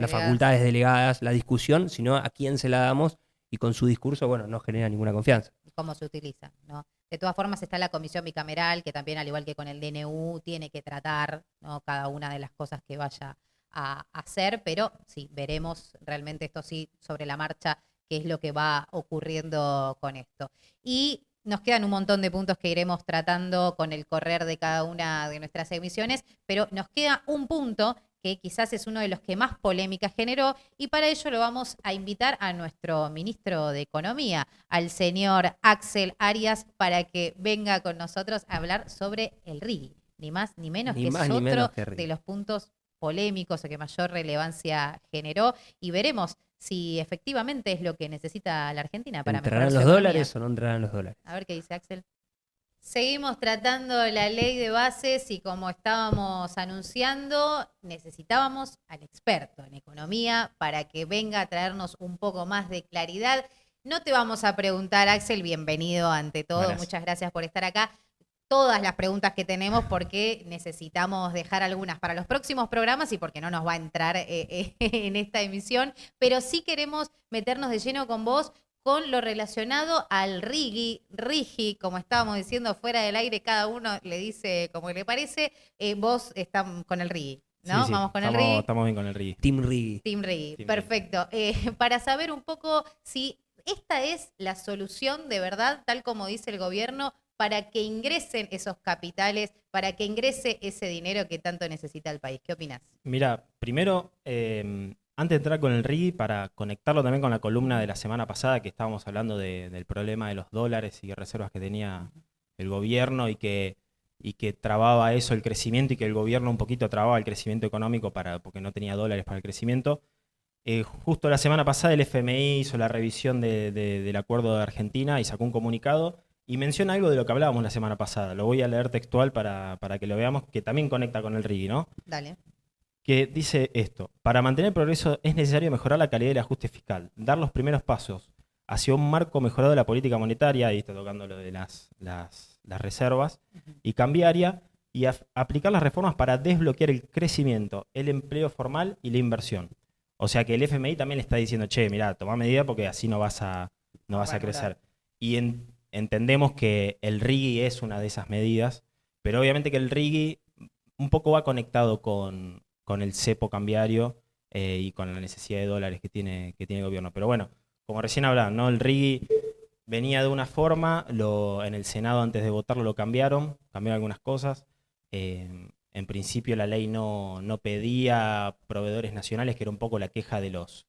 facultades delegadas la discusión, sino a quién se la damos, y con su discurso, bueno, no genera ninguna confianza. Cómo se utiliza, ¿no? De todas formas está la comisión bicameral, que también, al igual que con el DNU, tiene que tratar, ¿no?, cada una de las cosas que vaya a hacer, pero sí, veremos realmente esto sí sobre la marcha qué es lo que va ocurriendo con esto. Y nos quedan un montón de puntos que iremos tratando con el correr de cada una de nuestras emisiones, pero nos queda un punto que quizás es uno de los que más polémica generó, y para ello lo vamos a invitar a nuestro ministro de Economía, al señor Axel Arias, para que venga con nosotros a hablar sobre el RIGI. Ni más ni menos, que es otro de los puntos polémicos o que mayor relevancia generó, y veremos si efectivamente es lo que necesita la Argentina para mejorar su economía. ¿Entrarán los dólares o no entrarán los dólares? A ver qué dice Axel. Seguimos tratando la ley de bases y, como estábamos anunciando, necesitábamos al experto en economía para que venga a traernos un poco más de claridad. No te vamos a preguntar, Axel, bienvenido ante todo, Gracias. Muchas gracias por estar acá. Todas las preguntas que tenemos, porque necesitamos dejar algunas para los próximos programas y porque no nos va a entrar en esta emisión, pero sí queremos meternos de lleno con vos con lo relacionado al RIGI, como estábamos diciendo fuera del aire, cada uno le dice como le parece. Vos estás con el RIGI, ¿no? Sí, Vamos con el RIGI. Estamos bien con el RIGI. Team RIGI. Team RIGI, Team perfecto. Para saber un poco si esta es la solución de verdad, tal como dice el gobierno, para que ingresen esos capitales, para que ingrese ese dinero que tanto necesita el país. ¿Qué opinás? Mira, primero, antes de entrar con el RIGI, para conectarlo también con la columna de la semana pasada, que estábamos hablando del problema de los dólares y reservas que tenía el gobierno y que trababa eso el crecimiento, y que el gobierno un poquito trababa el crecimiento económico porque no tenía dólares para el crecimiento. Justo la semana pasada el FMI hizo la revisión del acuerdo de Argentina y sacó un comunicado y menciona algo de lo que hablábamos la semana pasada. Lo voy a leer textual para que lo veamos, que también conecta con el RIGI, ¿no? Dale. Que dice esto: para mantener el progreso es necesario mejorar la calidad del ajuste fiscal, dar los primeros pasos hacia un marco mejorado de la política monetaria, ahí está tocando lo de las reservas, y cambiaria, y aplicar las reformas para desbloquear el crecimiento, el empleo formal y la inversión. O sea que el FMI también le está diciendo, che, mirá, toma medida porque así no vas a crecer. Y entendemos que el RIGI es una de esas medidas, pero obviamente que el RIGI un poco va conectado con el cepo cambiario y con la necesidad de dólares que tiene el gobierno. Pero bueno, como recién hablaban, ¿no? El RIGI venía de una forma, en el Senado antes de votarlo lo cambiaron algunas cosas. En principio la ley no pedía proveedores nacionales, que era un poco la queja de los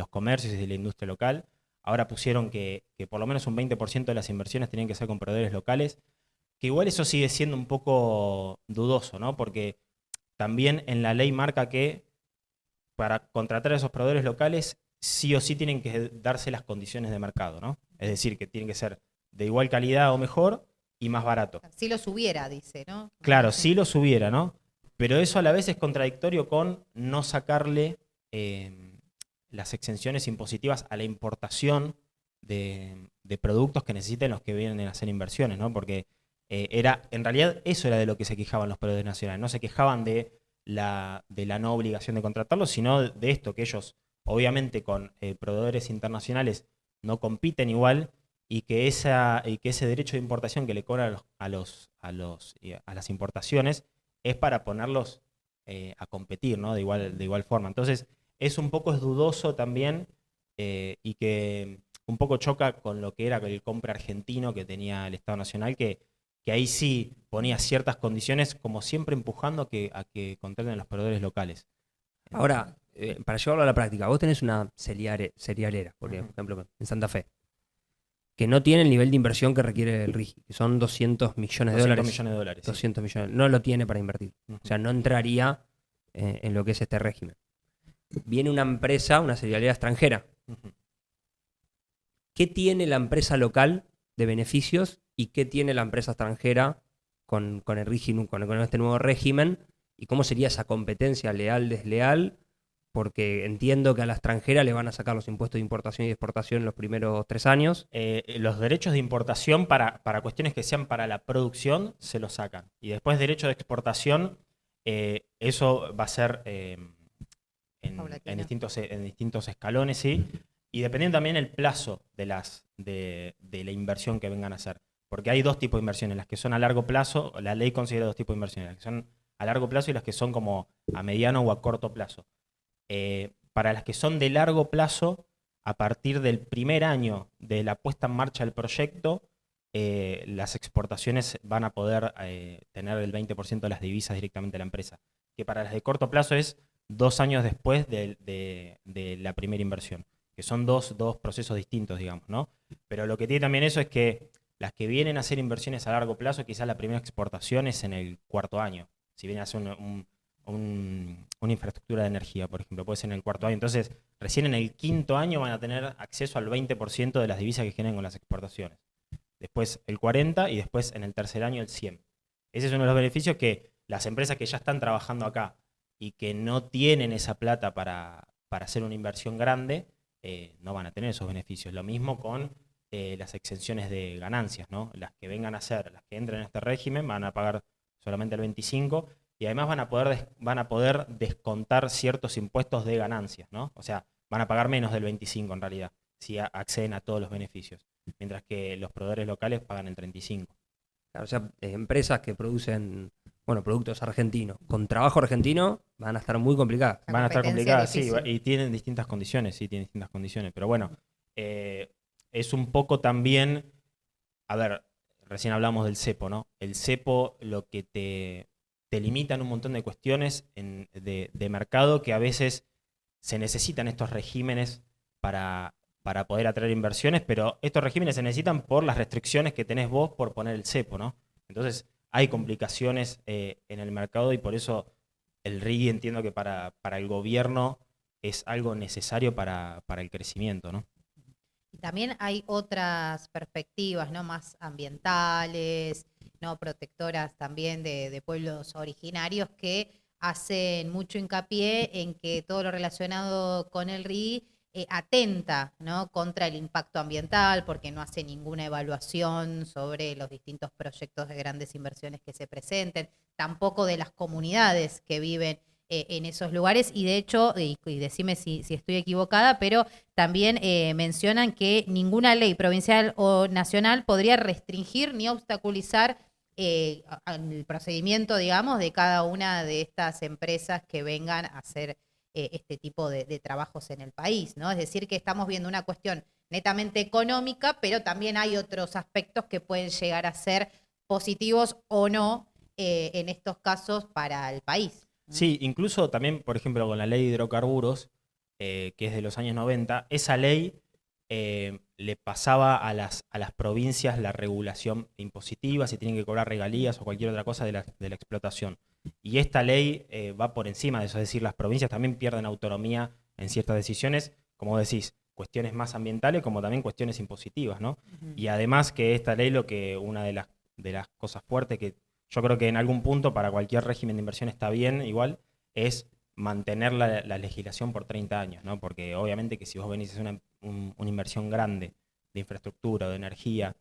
comercios y de la industria local. Ahora pusieron que por lo menos un 20% de las inversiones tenían que ser con proveedores locales. Que igual eso sigue siendo un poco dudoso, ¿no? Porque también en la ley marca que para contratar a esos proveedores locales sí o sí tienen que darse las condiciones de mercado, ¿no? Es decir, que tienen que ser de igual calidad o mejor y más barato. Si los hubiera, dice, ¿no? Claro, sí los hubiera, ¿no? Pero eso a la vez es contradictorio con no sacarle las exenciones impositivas a la importación de productos que necesiten los que vienen a hacer inversiones, ¿no? Porque en realidad eso era de lo que se quejaban los proveedores nacionales. No se quejaban de la no obligación de contratarlos, sino de esto, que ellos, obviamente, con proveedores internacionales no compiten igual y que ese derecho de importación que le cobran a las importaciones es para ponerlos a competir, ¿no? De igual forma. Entonces, es dudoso también y que un poco choca con lo que era el compra argentino que tenía el Estado Nacional, que ahí sí ponía ciertas condiciones, como siempre empujando a que contraten los proveedores locales. Ahora, para llevarlo a la práctica, vos tenés una cerealera, por ejemplo, en Santa Fe, que no tiene el nivel de inversión que requiere el RIGI, que son 200 millones de dólares. 200 millones de dólares. 200 millones. No lo tiene para invertir. O sea, no entraría en lo que es este régimen. Viene una empresa, una cerealera extranjera. ¿Qué tiene la empresa local de beneficios y qué tiene la empresa extranjera con el RIGI, con este nuevo régimen? ¿Y cómo sería esa competencia leal, desleal? Porque entiendo que a la extranjera le van a sacar los impuestos de importación y exportación en los primeros 3 años. Los derechos de importación para cuestiones que sean para la producción se los sacan. Y después derecho de exportación, eso va a ser en distintos escalones, ¿sí? Y dependiendo también el plazo de la inversión que vengan a hacer. Porque hay 2 tipos de inversiones, las que son a largo plazo, la ley considera 2 tipos de inversiones, las que son a largo plazo y las que son como a mediano o a corto plazo. Para las que son de largo plazo, a partir del primer año de la puesta en marcha del proyecto, las exportaciones van a poder tener el 20% de las divisas directamente a la empresa. Que para las de corto plazo es 2 años después de la primera inversión. Que son dos procesos distintos, digamos, ¿no? Pero lo que tiene también eso es que las que vienen a hacer inversiones a largo plazo, quizás la primera exportación es en el 4.º año. Si vienen a hacer una infraestructura de energía, por ejemplo, puede ser en el 4.º año. Entonces, recién en el 5.º año van a tener acceso al 20% de las divisas que generen con las exportaciones. Después el 40% y después en el 3.er año el 100%. Ese es uno de los beneficios que las empresas que ya están trabajando acá y que no tienen esa plata para hacer una inversión grande, no van a tener esos beneficios. Lo mismo con las exenciones de ganancias, ¿no? Las que vengan a ser, las que entren en este régimen van a pagar solamente el 25% y además van a poder descontar ciertos impuestos de ganancias, ¿no? O sea, van a pagar menos del 25% en realidad, si acceden a todos los beneficios, mientras que los proveedores locales pagan el 35%. Claro, o sea, empresas que producen productos argentinos con trabajo argentino van a estar muy complicadas. Van a estar complicadas, sí, y tienen distintas condiciones, pero bueno, es un poco también, a ver, recién hablamos del cepo, ¿no? El cepo lo que te limita en un montón de cuestiones de mercado que a veces se necesitan estos regímenes para poder atraer inversiones, pero estos regímenes se necesitan por las restricciones que tenés vos por poner el cepo, ¿no? Entonces hay complicaciones en el mercado y por eso el RIGI entiendo que para el gobierno es algo necesario para el crecimiento, ¿no? También hay otras perspectivas, ¿no? Más ambientales, ¿no? Protectoras también de pueblos originarios que hacen mucho hincapié en que todo lo relacionado con el RIGI atenta, ¿no? Contra el impacto ambiental, porque no hace ninguna evaluación sobre los distintos proyectos de grandes inversiones que se presenten, tampoco de las comunidades que viven en esos lugares, y de hecho, y decime si estoy equivocada, pero también mencionan que ninguna ley provincial o nacional podría restringir ni obstaculizar el procedimiento, digamos, de cada una de estas empresas que vengan a hacer este tipo de trabajos en el país, ¿no? Es decir, que estamos viendo una cuestión netamente económica, pero también hay otros aspectos que pueden llegar a ser positivos o no en estos casos para el país, ¿no? Sí, incluso también, por ejemplo, con la ley de hidrocarburos, que es de los años 90, esa ley le pasaba a las provincias la regulación impositiva, si tienen que cobrar regalías o cualquier otra cosa de la explotación. Y esta ley va por encima de eso, es decir, las provincias también pierden autonomía en ciertas decisiones, como decís, cuestiones más ambientales como también cuestiones impositivas, ¿no? Y además que esta ley, una de las cosas fuertes que yo creo que en algún punto para cualquier régimen de inversión está bien igual, es mantener la legislación por 30 años, ¿no? Porque obviamente que si vos venís a hacer una inversión grande de infraestructura, de energía,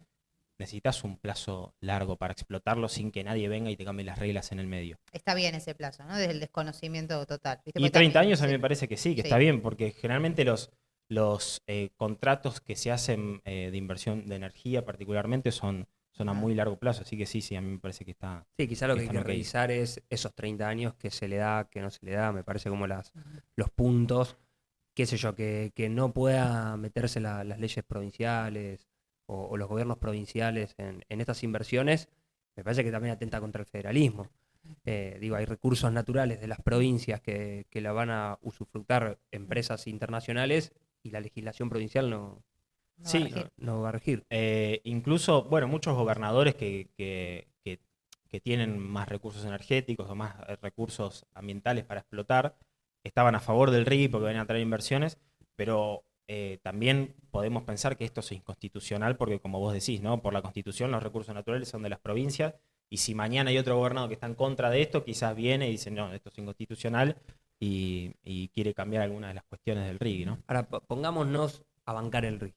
necesitas un plazo largo para explotarlo sin que nadie venga y te cambie las reglas en el medio. Está bien ese plazo, ¿no? Desde el desconocimiento total. ¿Viste? Y Porque 30 también, años a mí sí. me parece que sí, que Sí. está bien, porque generalmente los contratos que se hacen de inversión de energía particularmente son a muy largo plazo, así que sí, a mí me parece que está... Sí, quizá lo que hay están que ok. revisar es esos 30 años que se le da, que no se le da, me parece como los puntos, qué sé yo, que no pueda meterse las leyes provinciales o los gobiernos provinciales en estas inversiones, me parece que también atenta contra el federalismo. Digo, hay recursos naturales de las provincias que la van a usufructar empresas internacionales y la legislación provincial no va a regir. Incluso, bueno, muchos gobernadores que tienen más recursos energéticos o más recursos ambientales para explotar, estaban a favor del RIGI porque venían a traer inversiones, pero también podemos pensar que esto es inconstitucional porque, como vos decís, ¿no? Por la Constitución los recursos naturales son de las provincias y si mañana hay otro gobernador que está en contra de esto, quizás viene y dice, no, esto es inconstitucional y quiere cambiar algunas de las cuestiones del RIGI, ¿no? Ahora, pongámonos a bancar el RIGI.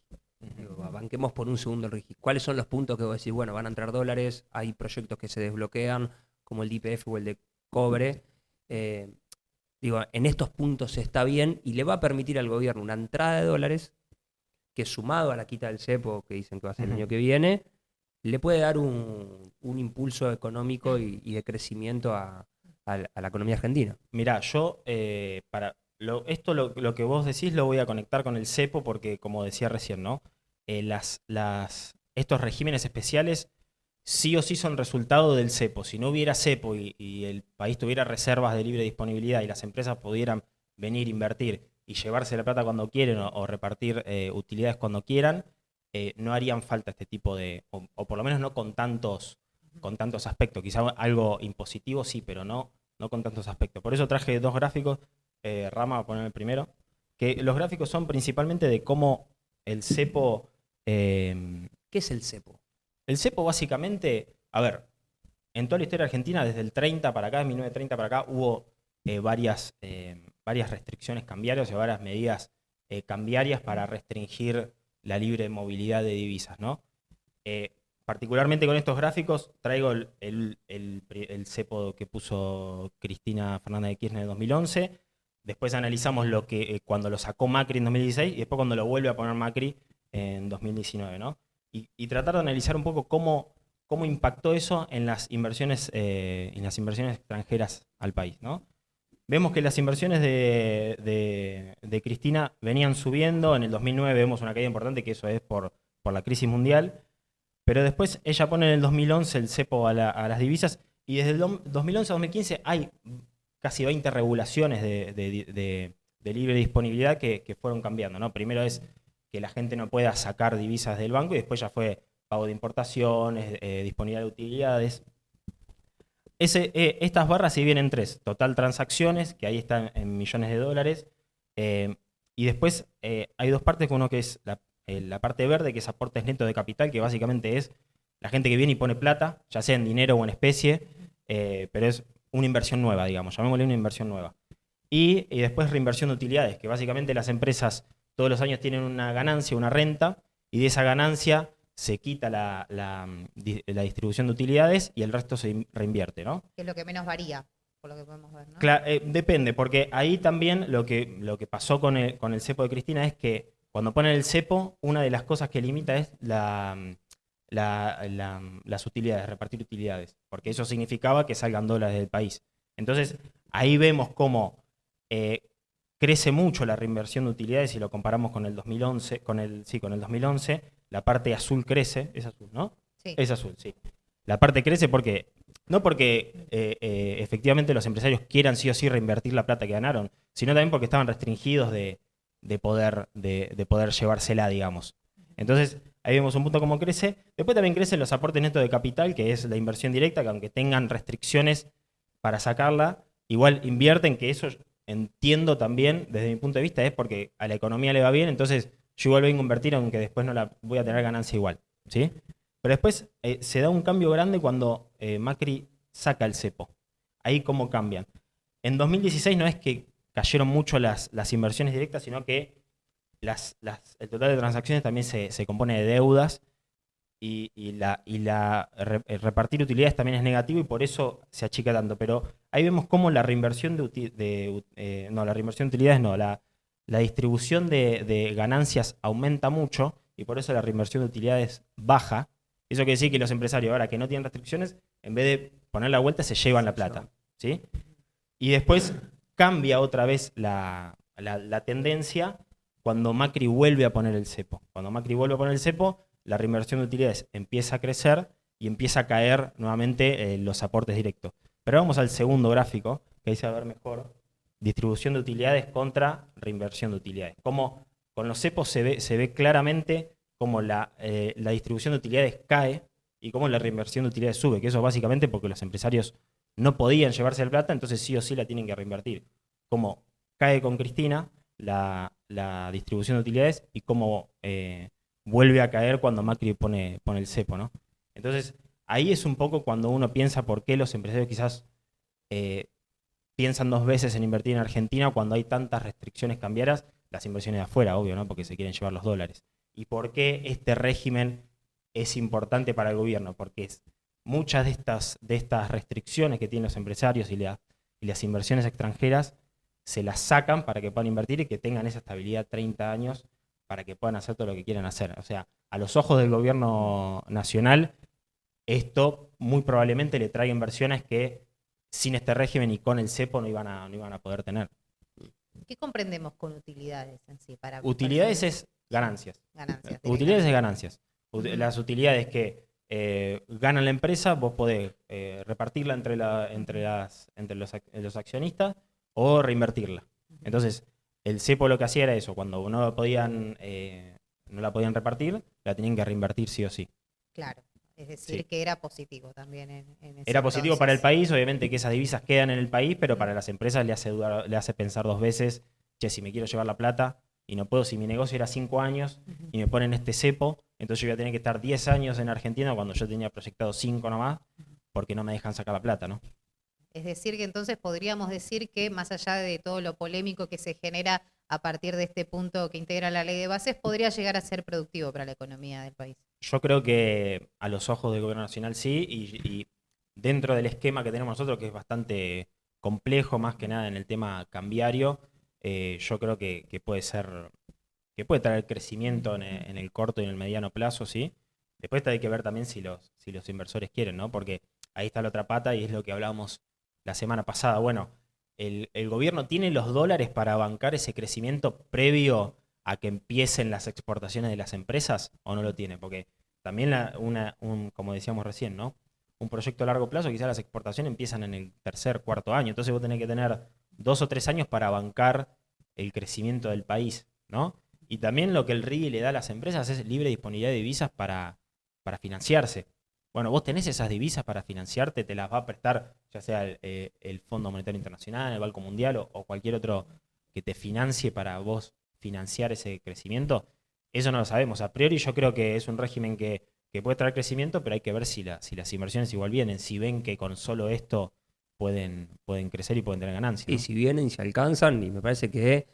Digo, banquemos por un segundo el RIGI. ¿Cuáles son los puntos que vos decís, bueno, van a entrar dólares, hay proyectos que se desbloquean, como el de YPF o el de cobre? Digo, en estos puntos está bien y le va a permitir al gobierno una entrada de dólares que, sumado a la quita del cepo, que dicen que va a ser el año que viene, le puede dar un impulso económico y de crecimiento a la economía argentina. Mirá, yo lo que vos decís lo voy a conectar con el cepo porque, como decía recién, ¿no? Estos regímenes especiales sí o sí son resultado del cepo. Si no hubiera cepo y el país tuviera reservas de libre disponibilidad y las empresas pudieran venir, invertir y llevarse la plata cuando quieren o repartir utilidades cuando quieran, no harían falta este tipo de, o por lo menos no con tantos aspectos. Quizá algo impositivo sí, pero no con tantos aspectos. Por eso traje dos gráficos. Rama va a poner el primero. Que los gráficos son principalmente de cómo el cepo... ¿Qué es el cepo? El cepo básicamente, a ver, en toda la historia argentina, desde el 30 para acá, 1930 para acá, hubo varias restricciones cambiarias o varias medidas cambiarias para restringir la libre movilidad de divisas, ¿no? Particularmente con estos gráficos traigo el cepo que puso Cristina Fernández de Kirchner en 2011, después analizamos cuando lo sacó Macri en 2016 y después cuando lo vuelve a poner Macri en 2019, ¿no? Y tratar de analizar un poco cómo impactó eso en las inversiones extranjeras al país, ¿no? Vemos que las inversiones de Cristina venían subiendo. En el 2009 vemos una caída importante, que eso es por la crisis mundial. Pero después ella pone en el 2011 el cepo a las divisas y desde el 2011 a 2015 hay casi 20 regulaciones de libre disponibilidad que fueron cambiando, ¿no? Primero es que la gente no pueda sacar divisas del banco y después ya fue pago de importaciones, disponibilidad de utilidades. Estas barras se dividen en tres. Total transacciones, que ahí están en millones de dólares. Y después hay dos partes, uno que es la parte verde, que es aportes netos de capital, que básicamente es la gente que viene y pone plata, ya sea en dinero o en especie, pero es una inversión nueva, digamos, llamémosle una inversión nueva. Y después reinversión de utilidades, que básicamente las empresas todos los años tienen una ganancia, una renta, y de esa ganancia se quita la distribución de utilidades y el resto se reinvierte, ¿no? Que es lo que menos varía, por lo que podemos ver, ¿no? Claro, depende, porque ahí también lo que pasó con el cepo de Cristina es que cuando ponen el cepo, una de las cosas que limita es las utilidades, repartir utilidades, porque eso significaba que salgan dólares del país. Entonces, ahí vemos cómo crece mucho la reinversión de utilidades si lo comparamos con el 2011, con el 2011, la parte azul crece, es azul, ¿no? Sí. Es azul, sí. La parte crece no porque efectivamente los empresarios quieran sí o sí reinvertir la plata que ganaron, sino también porque estaban restringidos de poder llevársela, digamos. Entonces, ahí vemos un punto cómo crece. Después también crecen los aportes netos de capital, que es la inversión directa, que aunque tengan restricciones para sacarla, igual invierten, que eso entiendo también, desde mi punto de vista, es porque a la economía le va bien, entonces yo igual vengo a invertir, aunque después no la voy a tener ganancia igual, ¿sí? Pero después se da un cambio grande cuando Macri saca el cepo. Ahí cómo cambian. En 2016 no es que cayeron mucho las inversiones directas, sino que el total de transacciones también se compone de deudas y el repartir utilidades también es negativo y por eso se achica tanto. Pero ahí vemos cómo la reinversión la distribución de ganancias aumenta mucho y por eso la reinversión de utilidades baja. Eso quiere decir que los empresarios ahora que no tienen restricciones, en vez de poner la vuelta, se llevan la plata, ¿sí? Y después cambia otra vez la tendencia cuando Macri vuelve a poner el cepo. Cuando Macri vuelve a poner el cepo, la reinversión de utilidades empieza a crecer y empieza a caer nuevamente los aportes directos. Pero vamos al segundo gráfico, que ahí se va a ver mejor. Distribución de utilidades contra reinversión de utilidades. Como con los cepos se ve claramente cómo la distribución de utilidades cae y cómo la reinversión de utilidades sube, que eso básicamente porque los empresarios no podían llevarse la plata, entonces sí o sí la tienen que reinvertir. Como cae con Cristina la distribución de utilidades y cómo vuelve a caer cuando Macri pone el cepo, ¿no? Entonces, ahí es un poco cuando uno piensa por qué los empresarios quizás piensan dos veces en invertir en Argentina cuando hay tantas restricciones cambiarias, las inversiones de afuera, obvio, ¿no? Porque se quieren llevar los dólares. ¿Y por qué este régimen es importante para el gobierno? Porque muchas de estas restricciones que tienen los empresarios y las inversiones extranjeras se las sacan para que puedan invertir y que tengan esa estabilidad 30 años para que puedan hacer todo lo que quieran hacer. O sea, a los ojos del gobierno nacional, esto muy probablemente le traiga inversiones que sin este régimen y con el cepo no iban a poder tener. ¿Qué comprendemos con utilidades en sí? Utilidades es ganancias. Utilidades es ganancias. Las utilidades que gana la empresa, vos podés repartirla entre los accionistas o reinvertirla. Entonces, el cepo lo que hacía era eso, cuando no la podían repartir, la tenían que reinvertir sí o sí. Claro, es decir, que era positivo también en ese Era positivo entonces. para el país, obviamente que esas divisas quedan en el país, pero para las empresas le hace pensar dos veces, che, si me quiero llevar la plata y no puedo, si mi negocio era 5 años y me ponen este cepo, entonces yo voy a tener que estar 10 años en Argentina cuando yo tenía proyectado 5 nomás, porque no me dejan sacar la plata, ¿no? Es decir, que entonces podríamos decir que más allá de todo lo polémico que se genera a partir de este punto que integra la ley de bases, podría llegar a ser productivo para la economía del país. Yo creo que a los ojos del gobierno nacional sí, y dentro del esquema que tenemos nosotros, que es bastante complejo, más que nada en el tema cambiario, yo creo que puede traer crecimiento en el corto y en el mediano plazo, sí. Después hay que ver también si los inversores quieren, ¿no? Porque ahí está la otra pata y es lo que hablábamos la semana pasada. Bueno, el gobierno tiene los dólares para bancar ese crecimiento previo a que empiecen las exportaciones de las empresas, ¿o no lo tiene? Porque también como decíamos recién, ¿no? Un proyecto a largo plazo, quizás las exportaciones empiezan en el tercer, cuarto año. Entonces vos tenés que tener 2 o 3 años para bancar el crecimiento del país, ¿no? Y también lo que el RIGI le da a las empresas es libre disponibilidad de divisas para financiarse. Bueno, vos tenés esas divisas para financiarte, te las va a prestar ya sea el Fondo Monetario Internacional, el Banco Mundial o cualquier otro que te financie para vos financiar ese crecimiento. Eso no lo sabemos. A priori yo creo que es un régimen que puede traer crecimiento, pero hay que ver si las inversiones igual vienen, si ven que con solo esto pueden crecer y pueden tener ganancias, ¿no? Y si vienen, si alcanzan, y me parece que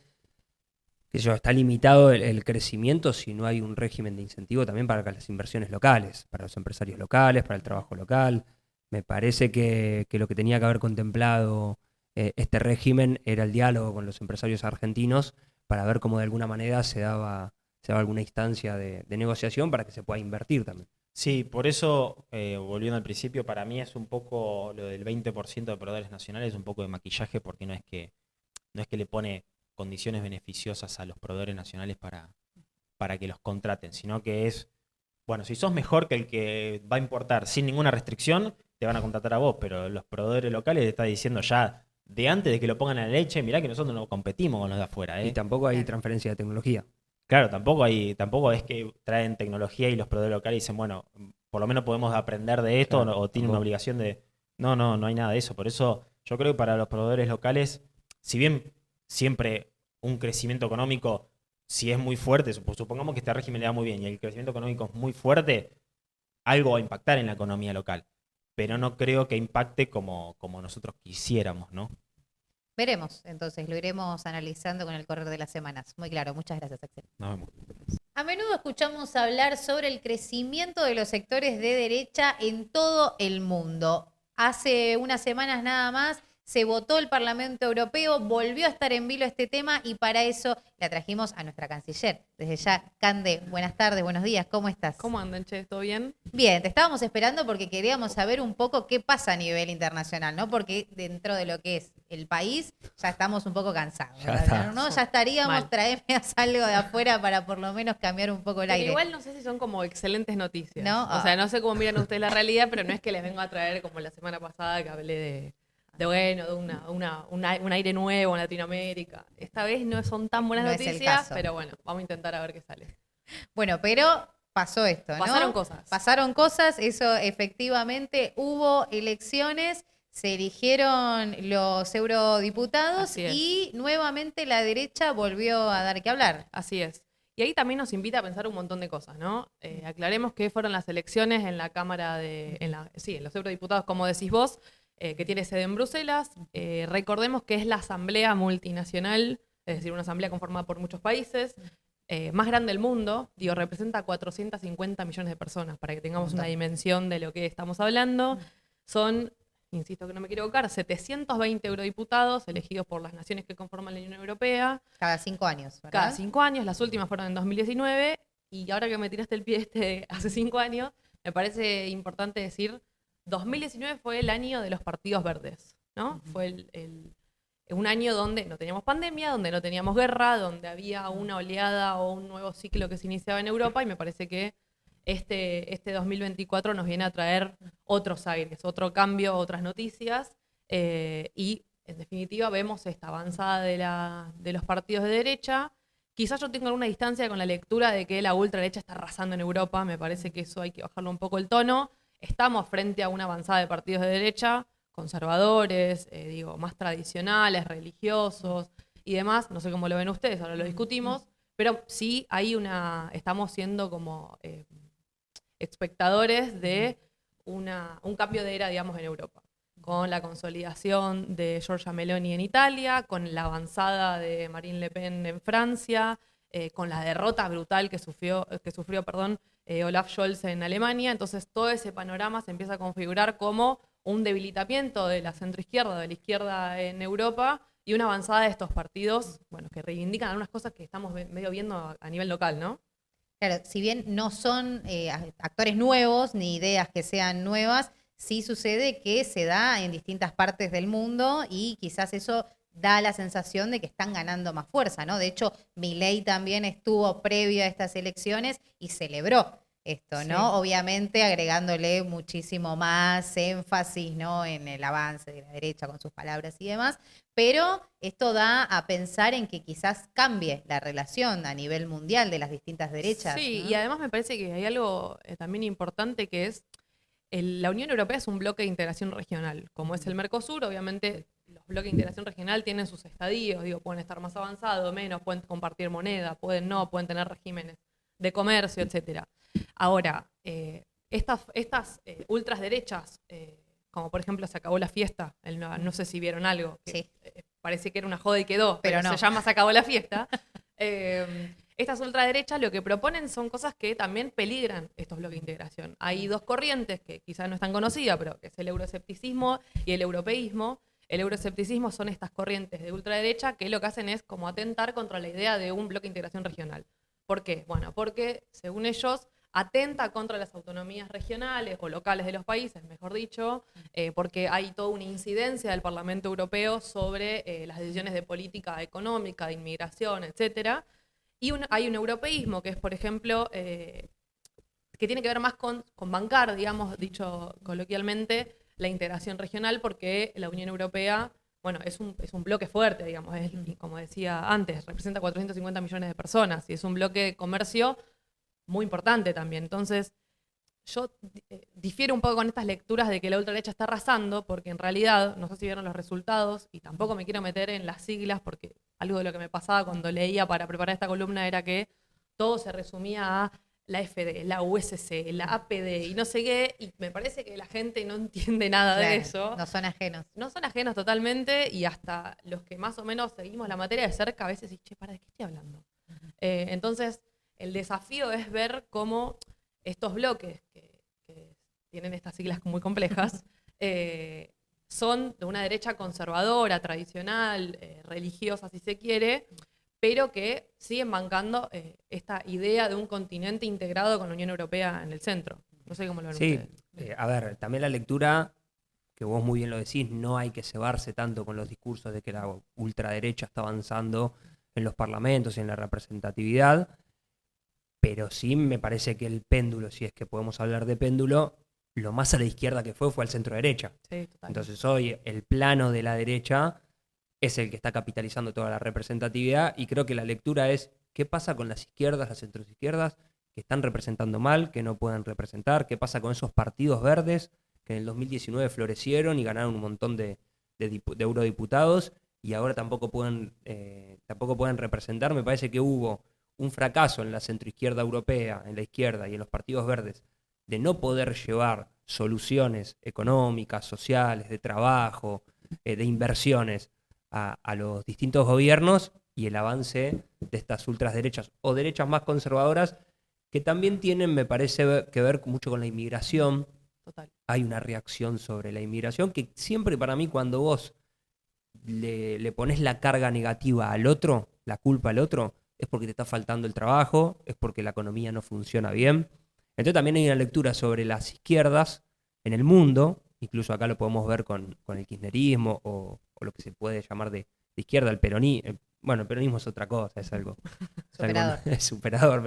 está limitado el crecimiento si no hay un régimen de incentivo también para las inversiones locales, para los empresarios locales, para el trabajo local. Me parece que lo que tenía que haber contemplado este régimen era el diálogo con los empresarios argentinos para ver cómo de alguna manera se daba alguna instancia de negociación para que se pueda invertir también. Sí, por eso, volviendo al principio, para mí es un poco lo del 20% de proveedores nacionales, un poco de maquillaje, porque no es que le pone condiciones beneficiosas a los proveedores nacionales para que los contraten, sino que es, bueno, si sos mejor que el que va a importar sin ninguna restricción, te van a contratar a vos, pero los proveedores locales te están diciendo ya de antes de que lo pongan en la leche, mirá que nosotros no competimos con los de afuera, ¿eh? Y tampoco hay transferencia de tecnología. Claro, tampoco es que traen tecnología y los proveedores locales dicen, bueno, por lo menos podemos aprender de esto, Claro, o tienen una tampoco. obligación de... No hay nada de eso. Por eso yo creo que para los proveedores locales, si bien siempre un crecimiento económico, si es muy fuerte, supongamos que este régimen le da muy bien y el crecimiento económico es muy fuerte, algo va a impactar en la economía local. Pero no creo que impacte como nosotros quisiéramos, ¿no? Veremos, entonces, lo iremos analizando con el correr de las semanas. Muy claro, muchas gracias, Axel. Nos vemos. A menudo escuchamos hablar sobre el crecimiento de los sectores de derecha en todo el mundo. Hace unas semanas nada más se votó el Parlamento Europeo, volvió a estar en vilo este tema y para eso la trajimos a nuestra canciller. Desde ya, Cande, buenas tardes, buenos días, ¿cómo estás? ¿Cómo andan, che? ¿Todo bien? Bien, te estábamos esperando porque queríamos saber un poco qué pasa a nivel internacional, ¿no? Porque dentro de lo que es el país ya estamos un poco cansados, Ya ¿verdad? está. ¿No? Ya estaríamos, Mal. traeme algo de afuera para por lo menos cambiar un poco el Pero aire. igual no sé si son como excelentes noticias. ¿No? O sea, no sé cómo miran ustedes la realidad, pero no es que les vengo a traer como la semana pasada que hablé de un aire nuevo en Latinoamérica. Esta vez no son tan buenas No es el noticias, caso. pero bueno, vamos a intentar a ver qué sale. Bueno, pero pasó esto, ¿no? Pasaron cosas. Pasaron cosas, eso efectivamente, hubo elecciones, se eligieron los eurodiputados Así es. y nuevamente la derecha volvió a dar que hablar. Así es. Y ahí también nos invita a pensar un montón de cosas, ¿no? Aclaremos que fueron las elecciones en la Cámara en los eurodiputados, como decís vos, que tiene sede en Bruselas. Recordemos que es la asamblea multinacional, es decir, una asamblea conformada por muchos países, más grande del mundo, representa 450 millones de personas, para que tengamos una dimensión de lo que estamos hablando. Son, insisto que no me quiero equivocar, 720 eurodiputados elegidos por las naciones que conforman la Unión Europea. Cada 5 años, ¿verdad? Cada 5 años, las últimas fueron en 2019, y ahora que me tiraste el pie hace 5 años, me parece importante decir, 2019 fue el año de los partidos verdes, ¿no? Fue un año donde no teníamos pandemia, donde no teníamos guerra, donde había una oleada o un nuevo ciclo que se iniciaba en Europa, y me parece que este 2024 nos viene a traer otros aires, otro cambio, otras noticias, y en definitiva vemos esta avanzada de los partidos de derecha. Quizás yo tengo alguna distancia con la lectura de que la ultraderecha está arrasando en Europa, me parece que eso hay que bajarlo un poco el tono. Estamos frente a una avanzada de partidos de derecha, conservadores, más tradicionales, religiosos y demás. No sé cómo lo ven ustedes, ahora lo discutimos, pero sí estamos siendo como espectadores de un cambio de era, digamos, en Europa, con la consolidación de Giorgia Meloni en Italia, con la avanzada de Marine Le Pen en Francia, con la derrota brutal que sufrió Olaf Scholz en Alemania. Entonces todo ese panorama se empieza a configurar como un debilitamiento de la centroizquierda, de la izquierda en Europa, y una avanzada de estos partidos, bueno, que reivindican algunas cosas que estamos medio viendo a nivel local, ¿no? Claro, si bien no son actores nuevos ni ideas que sean nuevas, sí sucede que se da en distintas partes del mundo y quizás eso da la sensación de que están ganando más fuerza, ¿no? De hecho, Milei también estuvo previo a estas elecciones y celebró esto, ¿no? Sí. Obviamente agregándole muchísimo más énfasis, ¿no? En el avance de la derecha con sus palabras y demás, pero esto da a pensar en que quizás cambie la relación a nivel mundial de las distintas derechas. Sí, ¿no? y además me parece que hay algo también importante que es, la Unión Europea es un bloque de integración regional, como es el Mercosur. Obviamente los bloques de integración regional tienen sus estadios, pueden estar más avanzados, menos, pueden compartir moneda, pueden tener regímenes de comercio, etcétera. Ahora, estas ultras derechas, como por ejemplo se acabó la fiesta, no sé si vieron algo, que, Sí. Parece que era una joda y quedó, Pero pero no. se llama Se acabó la fiesta. Estas ultraderechas lo que proponen son cosas que también peligran estos bloques de integración. Hay dos corrientes que quizás no están conocidas, pero que es el euroescepticismo y el europeísmo. El euroescepticismo son estas corrientes de ultraderecha que lo que hacen es como atentar contra la idea de un bloque de integración regional. ¿Por qué? Bueno, porque según ellos atenta contra las autonomías regionales o locales de los países, mejor dicho, porque hay toda una incidencia del Parlamento Europeo sobre las decisiones de política económica, de inmigración, etcétera. Y hay un europeísmo que es, por ejemplo, que tiene que ver más con bancar, digamos, dicho coloquialmente, la integración regional, porque la Unión Europea bueno, es un bloque fuerte, digamos, y como decía antes, representa 450 millones de personas y es un bloque de comercio muy importante también. Entonces, yo difiero un poco con estas lecturas de que la ultraderecha está arrasando, porque en realidad, no sé si vieron los resultados, y tampoco me quiero meter en las siglas, porque algo de lo que me pasaba cuando leía para preparar esta columna era que todo se resumía a la FD, la USC, la APD y no sé qué, y me parece que la gente no entiende nada de eso. No son ajenos. No son ajenos totalmente, y hasta los que más o menos seguimos la materia de cerca a veces dicen, che, ¿para de qué estoy hablando? Entonces, el desafío es ver cómo estos bloques, que tienen estas siglas muy complejas, son de una derecha conservadora, tradicional, religiosa si se quiere, pero que siguen bancando esta idea de un continente integrado con la Unión Europea en el centro. No sé cómo lo ven ustedes. A ver, también la lectura, que vos muy bien lo decís, no hay que cebarse tanto con los discursos de que la ultraderecha está avanzando en los parlamentos y en la representatividad, pero sí me parece que el péndulo, si es que podemos hablar de péndulo, lo más a la izquierda que fue al centro derecha. Sí, total. Entonces hoy el plano de la derecha es el que está capitalizando toda la representatividad, y creo que la lectura es qué pasa con las izquierdas, las centroizquierdas, que están representando mal, que no pueden representar, qué pasa con esos partidos verdes que en el 2019 florecieron y ganaron un montón de eurodiputados y ahora tampoco pueden representar. Me parece que hubo un fracaso en la centroizquierda europea, en la izquierda y en los partidos verdes, de no poder llevar soluciones económicas, sociales, de trabajo, de inversiones a los distintos gobiernos, y el avance de estas ultraderechas o derechas más conservadoras, que también tienen, me parece, que ver mucho con la inmigración. Total. Hay una reacción sobre la inmigración que siempre, para mí, cuando vos le pones la carga negativa al otro, la culpa al otro, es porque te está faltando el trabajo, es porque la economía no funciona bien. Entonces también hay una lectura sobre las izquierdas en el mundo, incluso acá lo podemos ver con el kirchnerismo o lo que se puede llamar de izquierda, el peronismo. Bueno, el peronismo es otra cosa, es algo Superador. es superador,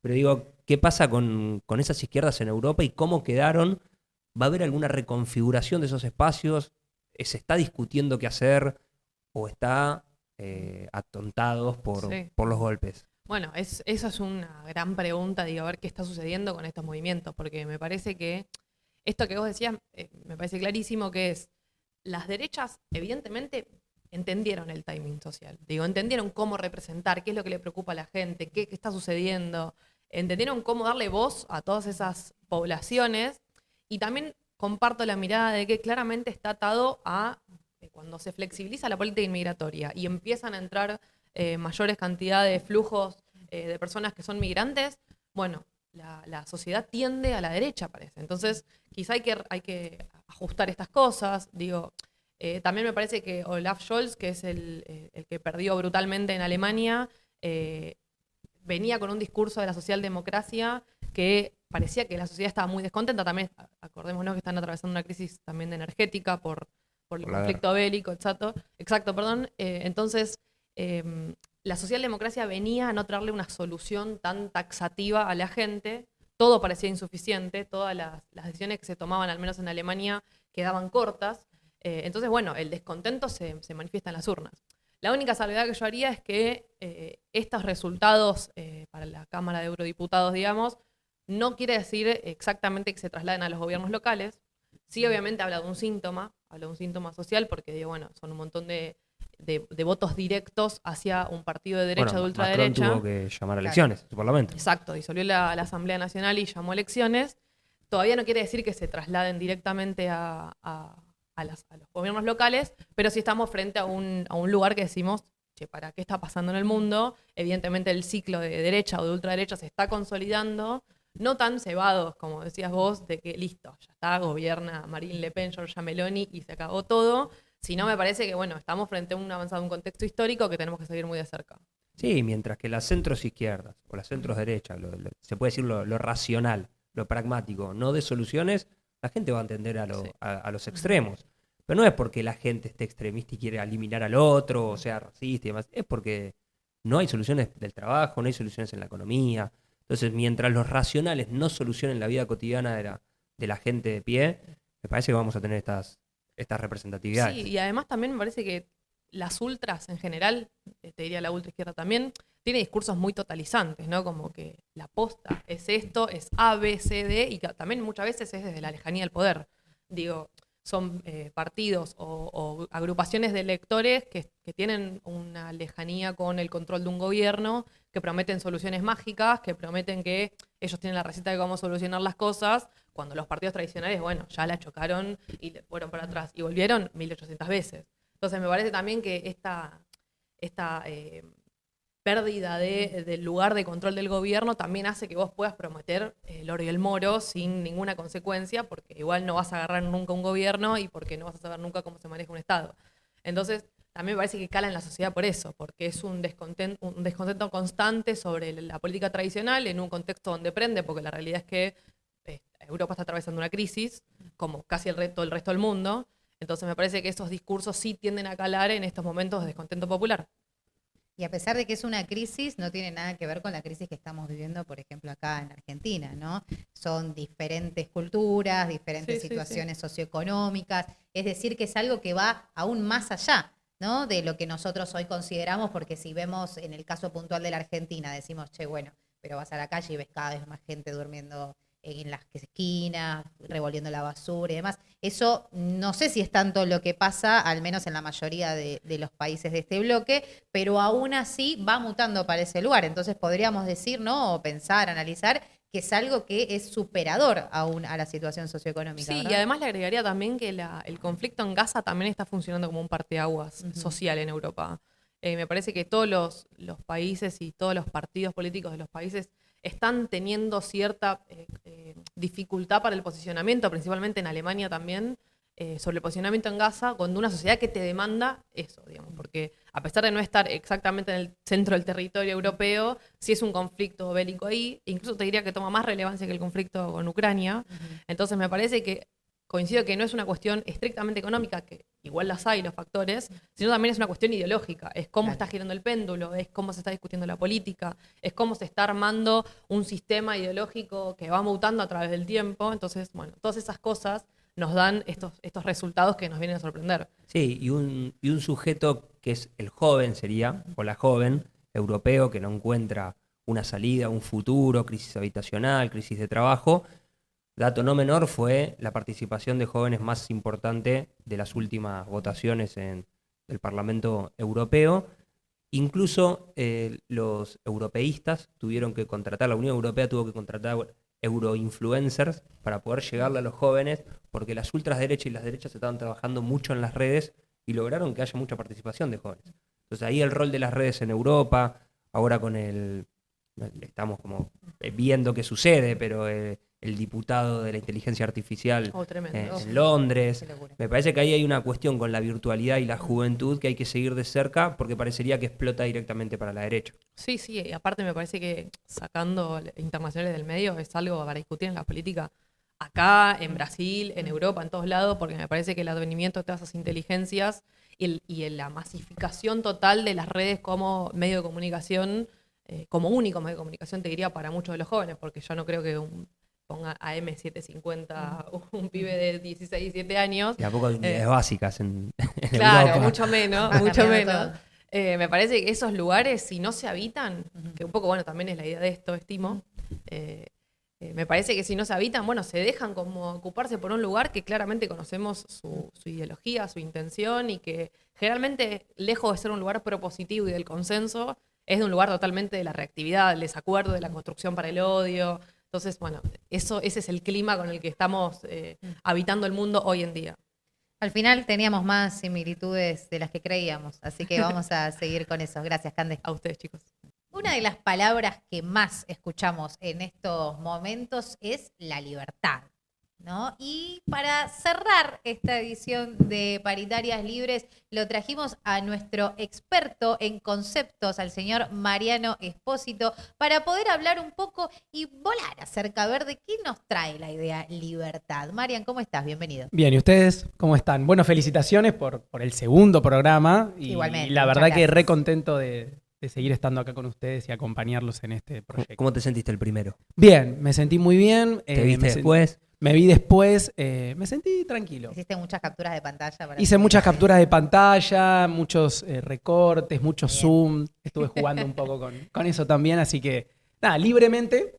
pero digo, ¿qué pasa con esas izquierdas en Europa y cómo quedaron? ¿Va a haber alguna reconfiguración de esos espacios? ¿Se está discutiendo qué hacer o está atontados por los golpes? Bueno, esa es una gran pregunta, digo, a ver qué está sucediendo con estos movimientos, porque me parece que esto que vos decías me parece clarísimo, que es, las derechas evidentemente entendieron el timing social, digo, entendieron cómo representar, qué es lo que le preocupa a la gente, qué está sucediendo, entendieron cómo darle voz a todas esas poblaciones, y también comparto la mirada de que claramente está atado a cuando se flexibiliza la política inmigratoria y empiezan a entrar mayores cantidades de flujos de personas que son migrantes, bueno, la sociedad tiende a la derecha, parece. Entonces, quizá hay que ajustar estas cosas. Digo, también me parece que Olaf Scholz, que es el que perdió brutalmente en Alemania, venía con un discurso de la socialdemocracia que parecía que la sociedad estaba muy descontenta. También, acordémonos que están atravesando una crisis también energética por el conflicto bélico, exacto, perdón. Entonces, la socialdemocracia venía a no traerle una solución tan taxativa a la gente. Todo parecía insuficiente, todas las decisiones que se tomaban, al menos en Alemania, quedaban cortas. Entonces, bueno, el descontento se manifiesta en las urnas. La única salvedad que yo haría es que estos resultados para la Cámara de Eurodiputados, digamos, no quiere decir exactamente que se trasladen a los gobiernos locales. Sí, obviamente habla de un síntoma social, porque digo, bueno, son un montón de votos directos hacia un partido de derecha, de ultraderecha. Macron tuvo que llamar a elecciones, en su parlamento. Exacto, disolvió la Asamblea Nacional y llamó a elecciones. Todavía no quiere decir que se trasladen directamente a los gobiernos locales, pero sí estamos frente a un lugar que decimos, che, ¿para qué está pasando en el mundo? Evidentemente el ciclo de derecha o de ultraderecha se está consolidando, no tan cebados, como decías vos, de que listo, ya está, gobierna Marine Le Pen, Giorgia Meloni y se acabó todo, sino me parece que, bueno, estamos frente a un avanzado, un contexto histórico que tenemos que seguir muy de cerca. Sí, mientras que las centros izquierdas o las centros derechas, se puede decir lo racional, lo pragmático, no de soluciones, la gente va a entender a los extremos. Pero no es porque la gente esté extremista y quiere eliminar al otro, o sea racista y demás, es porque no hay soluciones del trabajo, no hay soluciones en la economía. Entonces, mientras los racionales no solucionen la vida cotidiana de la gente de pie, me parece que vamos a tener estas estas representatividades. Sí, y además también me parece que las ultras en general, te diría la ultraizquierda también, tiene discursos muy totalizantes, ¿no? Como que la posta es esto, es A, B, C, D, y que también muchas veces es desde la lejanía del poder. Digo, son partidos o agrupaciones de electores que tienen una lejanía con el control de un gobierno, que prometen soluciones mágicas, que prometen que ellos tienen la receta de cómo solucionar las cosas, cuando los partidos tradicionales, bueno, ya la chocaron y le fueron para atrás y volvieron 1800 veces. Entonces me parece también que esta pérdida del lugar de control del gobierno también hace que vos puedas prometer el oro y el moro sin ninguna consecuencia, porque igual no vas a agarrar nunca un gobierno y porque no vas a saber nunca cómo se maneja un Estado. Entonces, también me parece que cala en la sociedad por eso, porque es un descontento constante sobre la política tradicional en un contexto donde prende, porque la realidad es que Europa está atravesando una crisis, como casi todo el resto del mundo. Entonces me parece que esos discursos sí tienden a calar en estos momentos de descontento popular. Y a pesar de que es una crisis, no tiene nada que ver con la crisis que estamos viviendo, por ejemplo, acá en Argentina, ¿no? Son diferentes culturas, diferentes situaciones socioeconómicas, es decir, que es algo que va aún más allá, ¿no? De lo que nosotros hoy consideramos, porque si vemos en el caso puntual de la Argentina, decimos, che, bueno, pero vas a la calle y ves cada vez más gente durmiendo en las esquinas, revolviendo la basura y demás. Eso no sé si es tanto lo que pasa, al menos en la mayoría de los países de este bloque, pero aún así va mutando para ese lugar. Entonces podríamos decir, ¿no? O pensar, analizar, que es algo que es superador aún a la situación socioeconómica. Sí, ¿verdad? y además le agregaría también que el conflicto en Gaza también está funcionando como un parteaguas social en Europa. Me parece que todos los países y todos los partidos políticos de los países están teniendo cierta dificultad para el posicionamiento, principalmente en Alemania también, sobre el posicionamiento en Gaza, cuando una sociedad que te demanda eso, digamos, porque a pesar de no estar exactamente en el centro del territorio europeo, sí es un conflicto bélico ahí, incluso te diría que toma más relevancia que el conflicto con Ucrania. Entonces me parece que coincido que no es una cuestión estrictamente económica, que igual las hay, los factores, sino también es una cuestión ideológica. Es cómo está girando el péndulo, es cómo se está discutiendo la política, es cómo se está armando un sistema ideológico que va mutando a través del tiempo. Entonces, bueno, todas esas cosas nos dan estos resultados que nos vienen a sorprender. Sí, y un sujeto que es el joven sería, o la joven, europeo, que no encuentra una salida, un futuro, crisis habitacional, crisis de trabajo. Dato no menor fue la participación de jóvenes más importante de las últimas votaciones del Parlamento Europeo. Incluso los europeístas tuvieron que contratar, la Unión Europea tuvo que contratar euroinfluencers para poder llegarle a los jóvenes, porque las ultraderechas y las derechas estaban trabajando mucho en las redes y lograron que haya mucha participación de jóvenes. Entonces ahí el rol de las redes en Europa, ahora estamos como viendo qué sucede, pero el diputado de la inteligencia artificial en Londres. Me parece que ahí hay una cuestión con la virtualidad y la juventud que hay que seguir de cerca, porque parecería que explota directamente para la derecha. Sí, y aparte me parece que sacando internacionales del medio es algo para discutir en la política acá, en Brasil, en Europa, en todos lados, porque me parece que el advenimiento de todas esas inteligencias y la masificación total de las redes como medio de comunicación, como único medio de comunicación, te diría, para muchos de los jóvenes, porque yo no creo que ponga AM750 un pibe de 16, 17 años. Y a poco unidades básicas en claro, Europa. mucho menos, mucho menos. Me parece que esos lugares, si no se habitan, que un poco, bueno, también es la idea de esto, estimo, me parece que si no se habitan, bueno, se dejan como ocuparse por un lugar que claramente conocemos su ideología, su intención, y que generalmente, lejos de ser un lugar propositivo y del consenso, es de un lugar totalmente de la reactividad, del desacuerdo, de la construcción para el odio. Entonces, bueno, ese es el clima con el que estamos habitando el mundo hoy en día. Al final teníamos más similitudes de las que creíamos, así que vamos a seguir con eso. Gracias, Cande. A ustedes, chicos. Una de las palabras que más escuchamos en estos momentos es la libertad, ¿no? Y para cerrar esta edición de Paritarias Libres, lo trajimos a nuestro experto en conceptos, al señor Mariano Espósito, para poder hablar un poco y volar acerca, a ver de qué nos trae la idea libertad. Marian, ¿cómo estás? Bienvenido. Bien, ¿y ustedes cómo están? Bueno, felicitaciones por el segundo programa. Igualmente. Y la verdad que re contento de seguir estando acá con ustedes y acompañarlos en este proyecto. ¿Cómo te sentiste el primero? Bien, me sentí muy bien. ¿Te viste después? Me vi después, me sentí tranquilo. Hiciste muchas capturas de pantalla. Hice muchas capturas de pantalla, muchos recortes, mucho Bien. zoom. Estuve jugando un poco con eso también, así que nada, libremente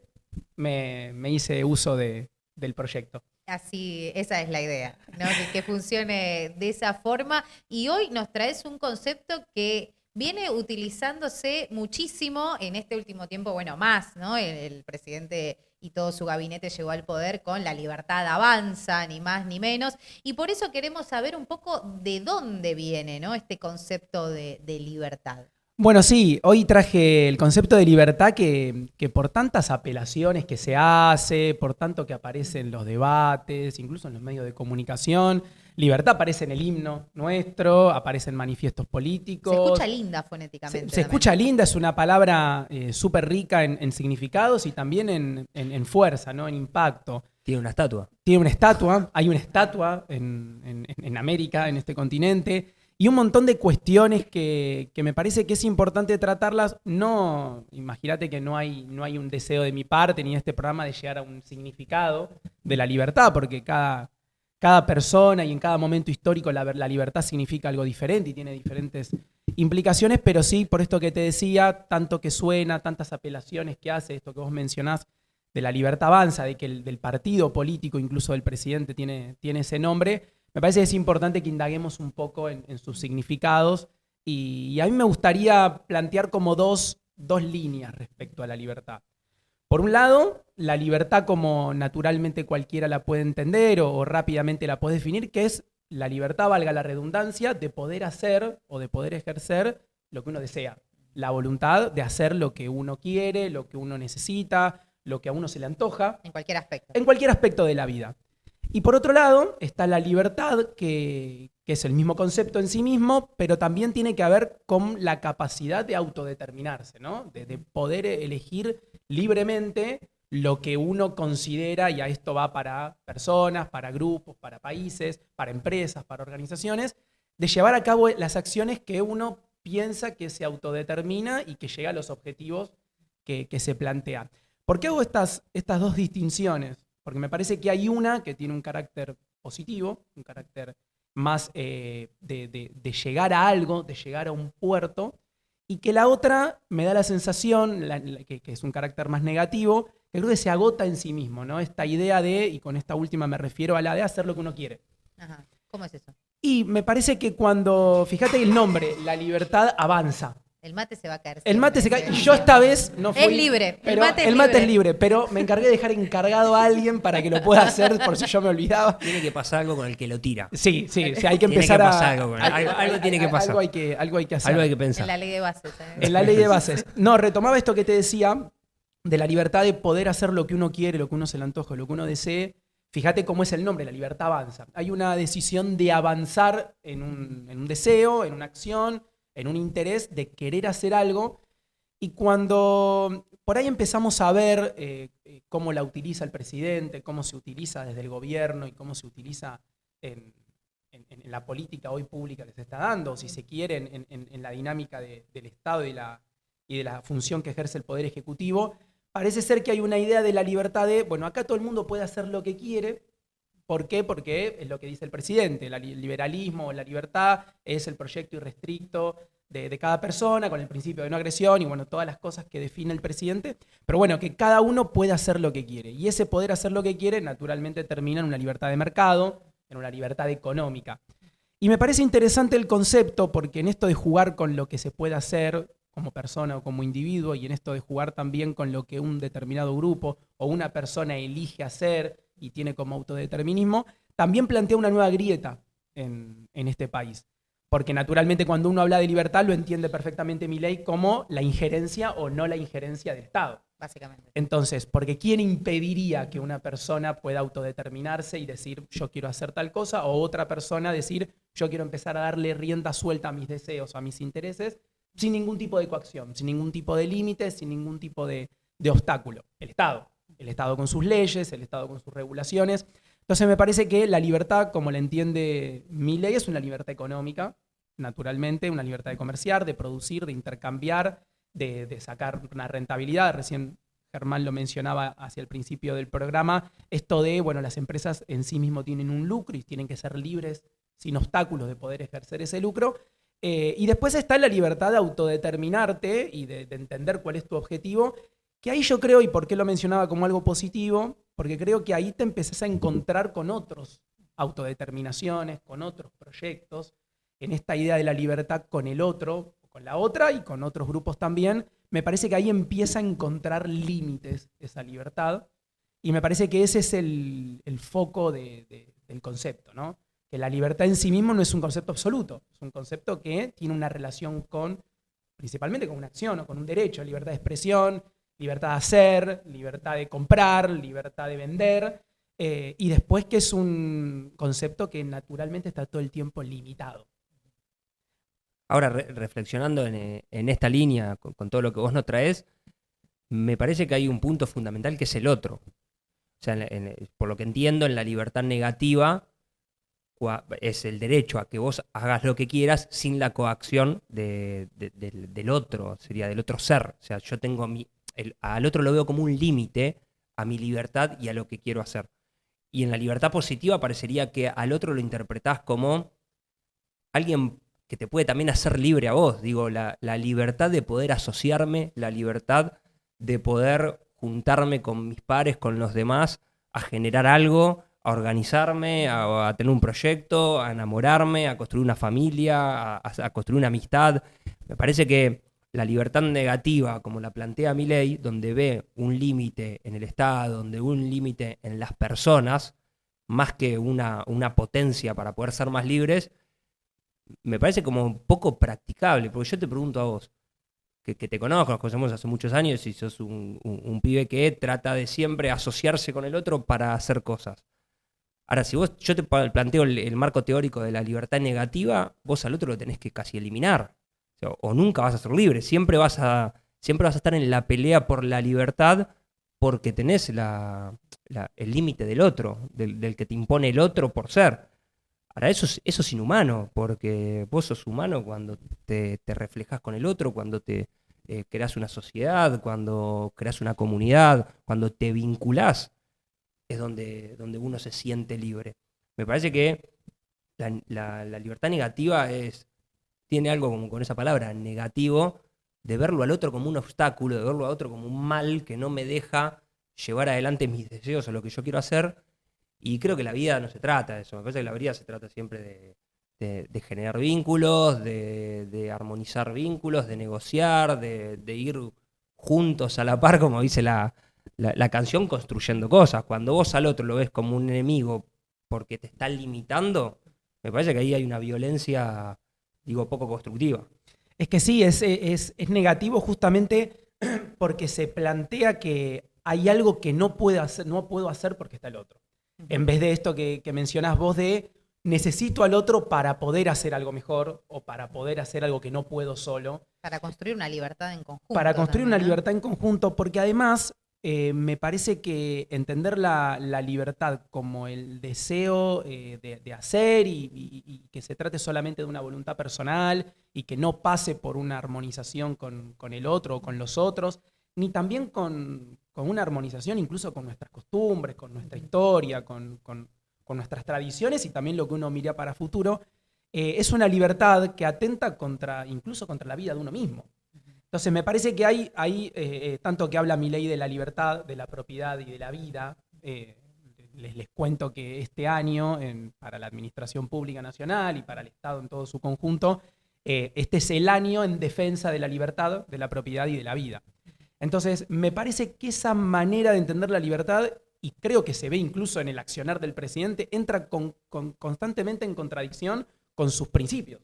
me hice uso del proyecto. Así, esa es la idea, ¿no? Que funcione de esa forma. Y hoy nos traes un concepto que viene utilizándose muchísimo en este último tiempo, bueno, más, ¿no? El presidente y todo su gabinete llegó al poder con la libertad avanza, ni más ni menos. Y por eso queremos saber un poco de dónde viene, ¿no? Este concepto de libertad. Bueno, sí, hoy traje el concepto de libertad que por tantas apelaciones que se hace, por tanto que aparece en los debates, incluso en los medios de comunicación, libertad aparece en el himno nuestro, aparece en manifiestos políticos. Se escucha linda fonéticamente. Se escucha linda, es una palabra súper rica en significados y también en fuerza, ¿no? En impacto. Tiene una estatua. Tiene una estatua, hay una estatua en América, en este continente. Y un montón de cuestiones que me parece que es importante tratarlas. No, imagínate que no hay un deseo de mi parte ni en este programa de llegar a un significado de la libertad, porque cada persona y en cada momento histórico la libertad significa algo diferente y tiene diferentes implicaciones, pero sí, por esto que te decía, tanto que suena, tantas apelaciones que hace, esto que vos mencionás, de la libertad avanza, de que del partido político, incluso del presidente, tiene ese nombre. Me parece que es importante que indaguemos un poco en sus significados y a mí me gustaría plantear como dos líneas respecto a la libertad. Por un lado, la libertad como naturalmente cualquiera la puede entender o rápidamente la puede definir, que es la libertad, valga la redundancia, de poder hacer o de poder ejercer lo que uno desea. La voluntad de hacer lo que uno quiere, lo que uno necesita, lo que a uno se le antoja. En cualquier aspecto. En cualquier aspecto de la vida. Y por otro lado está la libertad, que es el mismo concepto en sí mismo, pero también tiene que ver con la capacidad de autodeterminarse, ¿no? De poder elegir libremente lo que uno considera, y a esto va para personas, para grupos, para países, para empresas, para organizaciones, de llevar a cabo las acciones que uno piensa que se autodetermina y que llega a los objetivos que se plantea. ¿Por qué hago estas dos distinciones? Porque me parece que hay una que tiene un carácter positivo, un carácter más de llegar a algo, de llegar a un puerto, y que la otra me da la sensación, que es un carácter más negativo, que creo que se agota en sí mismo, ¿no? Esta idea de, y con esta última me refiero a la de hacer lo que uno quiere. Ajá. ¿Cómo es eso? Y me parece que cuando, fíjate el nombre, la libertad avanza. El mate se va a caer. El mate se cae. Y yo esta vez no fui. Es libre. Pero el mate es libre, pero me encargué de dejar encargado a alguien para que lo pueda hacer por si yo me olvidaba. Tiene que pasar algo con el que lo tira. Sí, hay que empezar algo tiene que pasar. Algo hay que hacer. Algo hay que pensar. En la ley de bases. En la ley de bases. No, retomaba esto que te decía de la libertad de poder hacer lo que uno quiere, lo que uno se le antoja, lo que uno desee. Fíjate cómo es el nombre, la libertad avanza. Hay una decisión de avanzar en un deseo, en una acción, en un interés de querer hacer algo, y cuando por ahí empezamos a ver cómo la utiliza el presidente, cómo se utiliza desde el gobierno y cómo se utiliza en la política hoy pública que se está dando, o si se quiere en la dinámica del Estado y de la función que ejerce el Poder Ejecutivo, parece ser que hay una idea de la libertad de, bueno, acá todo el mundo puede hacer lo que quiere. ¿Por qué? Porque es lo que dice el presidente, el liberalismo, la libertad es el proyecto irrestricto de cada persona, con el principio de no agresión y bueno, todas las cosas que define el presidente, pero bueno, que cada uno puede hacer lo que quiere, y ese poder hacer lo que quiere naturalmente termina en una libertad de mercado, en una libertad económica. Y me parece interesante el concepto, porque en esto de jugar con lo que se puede hacer como persona o como individuo, y en esto de jugar también con lo que un determinado grupo o una persona elige hacer y tiene como autodeterminismo, también plantea una nueva grieta en este país. Porque naturalmente cuando uno habla de libertad lo entiende perfectamente Milei como la injerencia o no la injerencia del Estado. Básicamente. Entonces, porque ¿quién impediría que una persona pueda autodeterminarse y decir yo quiero hacer tal cosa, o otra persona decir yo quiero empezar a darle rienda suelta a mis deseos, a mis intereses, sin ningún tipo de coacción, sin ningún tipo de límite, sin ningún tipo de obstáculo? El Estado. El Estado con sus leyes, el Estado con sus regulaciones. Entonces me parece que la libertad, como la entiende Milei, es una libertad económica, naturalmente, una libertad de comerciar, de producir, de intercambiar, de sacar una rentabilidad. Recién Germán lo mencionaba hacia el principio del programa, esto de, bueno, las empresas en sí mismo tienen un lucro y tienen que ser libres, sin obstáculos, de poder ejercer ese lucro. Y después está la libertad de autodeterminarte y de entender cuál es tu objetivo, que ahí yo creo, y por qué lo mencionaba como algo positivo, porque creo que ahí te empezás a encontrar con otros autodeterminaciones, con otros proyectos, en esta idea de la libertad con el otro, con la otra y con otros grupos también. Me parece que ahí empieza a encontrar límites esa libertad, y me parece que ese es el foco del concepto, ¿no? Que la libertad en sí mismo no es un concepto absoluto, es un concepto que tiene una relación con, principalmente con una acción o con un derecho, libertad de expresión, libertad de hacer, libertad de comprar, libertad de vender, y después que es un concepto que naturalmente está todo el tiempo limitado. Ahora, reflexionando en esta línea, con todo lo que vos nos traes, me parece que hay un punto fundamental que es el otro. O sea, por lo que entiendo, en la libertad negativa es el derecho a que vos hagas lo que quieras sin la coacción del otro, sería del otro ser. O sea, yo tengo al otro lo veo como un límite a mi libertad y a lo que quiero hacer. Y en la libertad positiva parecería que al otro lo interpretás como alguien que te puede también hacer libre a vos. Digo, la libertad de poder asociarme, la libertad de poder juntarme con mis pares, con los demás, a generar algo, a organizarme, a tener un proyecto, a enamorarme, a construir una familia, a construir una amistad. Me parece que la libertad negativa, como la plantea Milei, donde ve un límite en el Estado, donde ve un límite en las personas, más que una potencia para poder ser más libres, me parece como poco practicable. Porque yo te pregunto a vos, que te conozco, nos conocemos hace muchos años y sos un pibe que trata de siempre asociarse con el otro para hacer cosas. Ahora, si yo te planteo el marco teórico de la libertad negativa, vos al otro lo tenés que casi eliminar. O nunca vas a ser libre, siempre vas a estar en la pelea por la libertad porque tenés el límite del otro, del que te impone el otro por ser. Ahora, eso es inhumano, porque vos sos humano cuando te reflejás con el otro, cuando te creás una sociedad, cuando creás una comunidad, cuando te vinculás, es donde uno se siente libre. Me parece que la libertad negativa tiene algo como con esa palabra, negativo, de verlo al otro como un obstáculo, de verlo al otro como un mal que no me deja llevar adelante mis deseos o lo que yo quiero hacer. Y creo que la vida no se trata de eso. Me parece que la vida se trata siempre de generar vínculos, de armonizar vínculos, de negociar, de ir juntos a la par, como dice la canción, construyendo cosas. Cuando vos al otro lo ves como un enemigo porque te está limitando, me parece que ahí hay una violencia, poco constructiva. Es que sí, es negativo justamente porque se plantea que hay algo que no puedo hacer porque está el otro. En vez de esto que mencionás vos de necesito al otro para poder hacer algo mejor o para poder hacer algo que no puedo solo. Para construir una libertad en conjunto. Para construir también, una libertad en conjunto, porque además me parece que entender la libertad como el deseo de hacer y que se trate solamente de una voluntad personal y que no pase por una armonización con el otro o con los otros, ni también con una armonización incluso con nuestras costumbres, con nuestra historia, con nuestras tradiciones y también lo que uno mira para futuro, es una libertad que atenta incluso contra la vida de uno mismo. Entonces me parece que hay tanto que habla Milei de la libertad, de la propiedad y de la vida. Les cuento que este año, para la Administración Pública Nacional y para el Estado en todo su conjunto, este es el año en defensa de la libertad, de la propiedad y de la vida. Entonces, me parece que esa manera de entender la libertad, y creo que se ve incluso en el accionar del presidente, entra constantemente en contradicción con sus principios.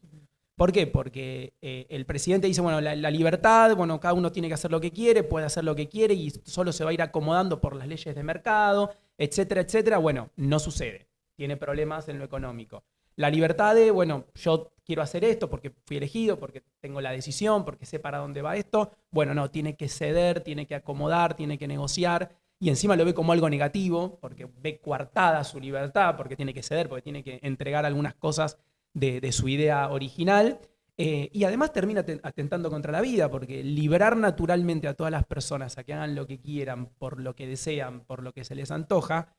¿Por qué? Porque el presidente dice, bueno, la libertad, bueno, cada uno tiene que hacer lo que quiere, puede hacer lo que quiere y solo se va a ir acomodando por las leyes de mercado, etcétera, etcétera. Bueno, no sucede. Tiene problemas en lo económico. La libertad de, bueno, yo quiero hacer esto porque fui elegido, porque tengo la decisión, porque sé para dónde va esto. Bueno, no, tiene que ceder, tiene que acomodar, tiene que negociar. Y encima lo ve como algo negativo, porque ve coartada su libertad, porque tiene que ceder, porque tiene que entregar algunas cosas de su idea original. Y además termina atentando contra la vida, porque librar naturalmente a todas las personas a que hagan lo que quieran, por lo que desean, por lo que se les antoja,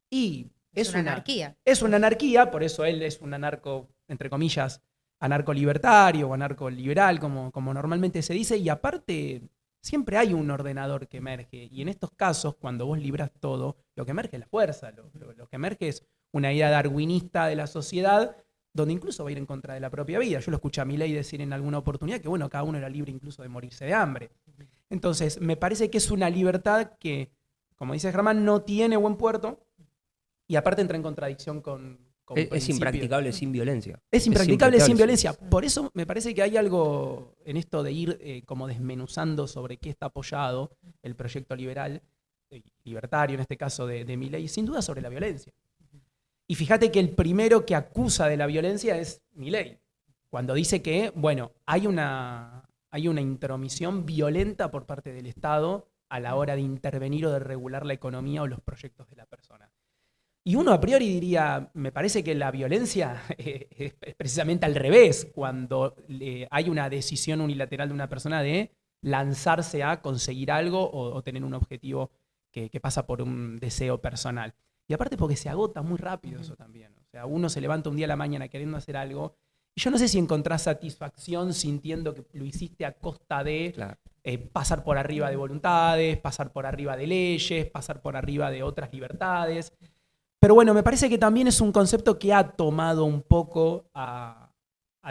y Es una anarquía. Es una anarquía, por eso él es un anarco, entre comillas, anarco-libertario o anarco-liberal, como normalmente se dice, y aparte siempre hay un ordenador que emerge, y en estos casos, cuando vos libras todo, lo que emerge es la fuerza, lo que emerge es una idea darwinista de la sociedad, donde incluso va a ir en contra de la propia vida. Yo lo escuché a Milei decir en alguna oportunidad que, bueno, cada uno era libre incluso de morirse de hambre. Entonces, me parece que es una libertad que, como dice Germán, no tiene buen puerto, y aparte entra en contradicción con Es principios. impracticable sin violencia. Es impracticable sin violencia. Por eso me parece que hay algo en esto de ir como desmenuzando sobre qué está apoyado el proyecto liberal, libertario en este caso de Milei, sin duda sobre la violencia. Y fíjate que el primero que acusa de la violencia es Milei, cuando dice que, bueno, hay una intromisión violenta por parte del Estado a la hora de intervenir o de regular la economía o los proyectos de la persona. Y uno a priori diría, me parece que la violencia es precisamente al revés, cuando hay una decisión unilateral de una persona de lanzarse a conseguir algo o tener un objetivo que pasa por un deseo personal. Y aparte porque se agota muy rápido eso también. O sea, uno se levanta un día a la mañana queriendo hacer algo, y yo no sé si encontrás satisfacción sintiendo que lo hiciste a costa de pasar por arriba de voluntades, pasar por arriba de leyes, pasar por arriba de otras libertades. Pero bueno, me parece que también es un concepto que ha tomado un poco a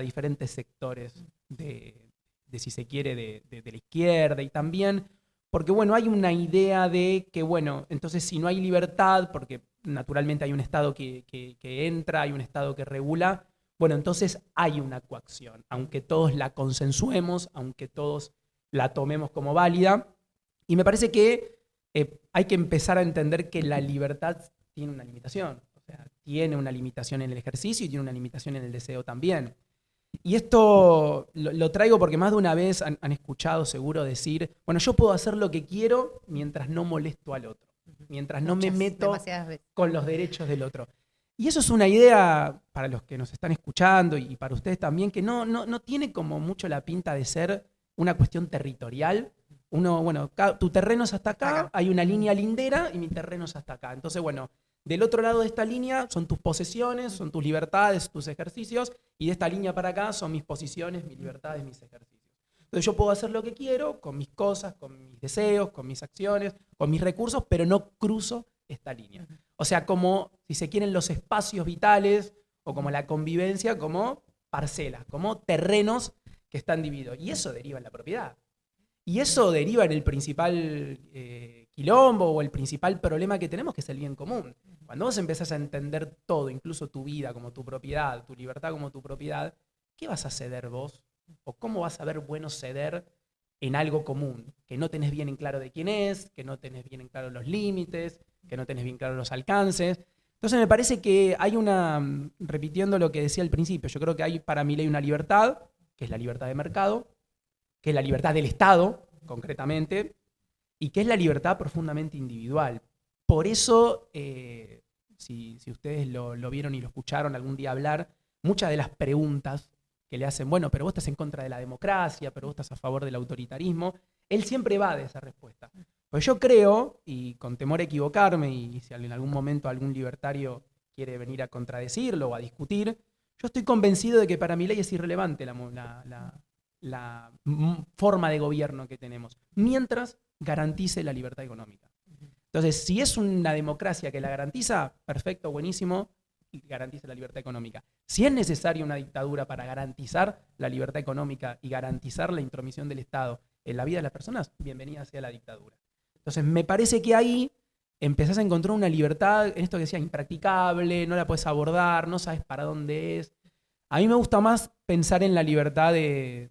diferentes sectores de si se quiere, de la izquierda, y también porque, bueno, hay una idea de que, bueno, entonces si no hay libertad, porque naturalmente hay un Estado que entra, hay un Estado que regula, bueno, entonces hay una coacción, aunque todos la consensuemos, aunque todos la tomemos como válida. Y me parece que hay que empezar a entender que la libertad tiene una limitación. O sea, tiene una limitación en el ejercicio y tiene una limitación en el deseo también. Y esto lo traigo porque más de una vez han escuchado seguro decir, bueno, yo puedo hacer lo que quiero mientras no molesto al otro, mientras no me meto con los derechos del otro. Y eso es una idea para los que nos están escuchando y para ustedes también, que no tiene como mucho la pinta de ser una cuestión territorial. Bueno, tu terreno es hasta acá, hay una línea lindera y mi terreno es hasta acá. Entonces, bueno, del otro lado de esta línea son tus posesiones, son tus libertades, tus ejercicios, y de esta línea para acá son mis posiciones, mis libertades, mis ejercicios. Entonces yo puedo hacer lo que quiero con mis cosas, con mis deseos, con mis acciones, con mis recursos, pero no cruzo esta línea. O sea, como, si se quieren, los espacios vitales o como la convivencia, como parcelas, como terrenos que están divididos. Y eso deriva en la propiedad. Y eso deriva en el principal quilombo o el principal problema que tenemos, que es el bien común. Cuando vos empezás a entender todo, incluso tu vida como tu propiedad, tu libertad como tu propiedad, ¿qué vas a ceder vos? ¿O cómo vas a ver bueno ceder en algo común? Que no tenés bien en claro de quién es, que no tenés bien en claro los límites, que no tenés bien claro los alcances. Entonces me parece que hay repitiendo lo que decía al principio, yo creo que hay para Milei una libertad, que es la libertad de mercado, que es la libertad del Estado, concretamente, y que es la libertad profundamente individual. Por eso, si ustedes lo vieron y lo escucharon algún día hablar, muchas de las preguntas que le hacen, bueno, pero vos estás en contra de la democracia, pero vos estás a favor del autoritarismo, él siempre va de esa respuesta. Pues yo creo, y con temor a equivocarme, y si en algún momento algún libertario quiere venir a contradecirlo o a discutir, yo estoy convencido de que para Milei es irrelevante la forma de gobierno que tenemos, mientras garantice la libertad económica. Entonces, si es una democracia que la garantiza, perfecto, buenísimo, y garantiza la libertad económica. Si es necesaria una dictadura para garantizar la libertad económica y garantizar la intromisión del Estado en la vida de las personas, bienvenida sea la dictadura. Entonces, me parece que ahí empezás a encontrar una libertad, en esto que decía, impracticable, no la puedes abordar, no sabes para dónde es. A mí me gusta más pensar en la libertad de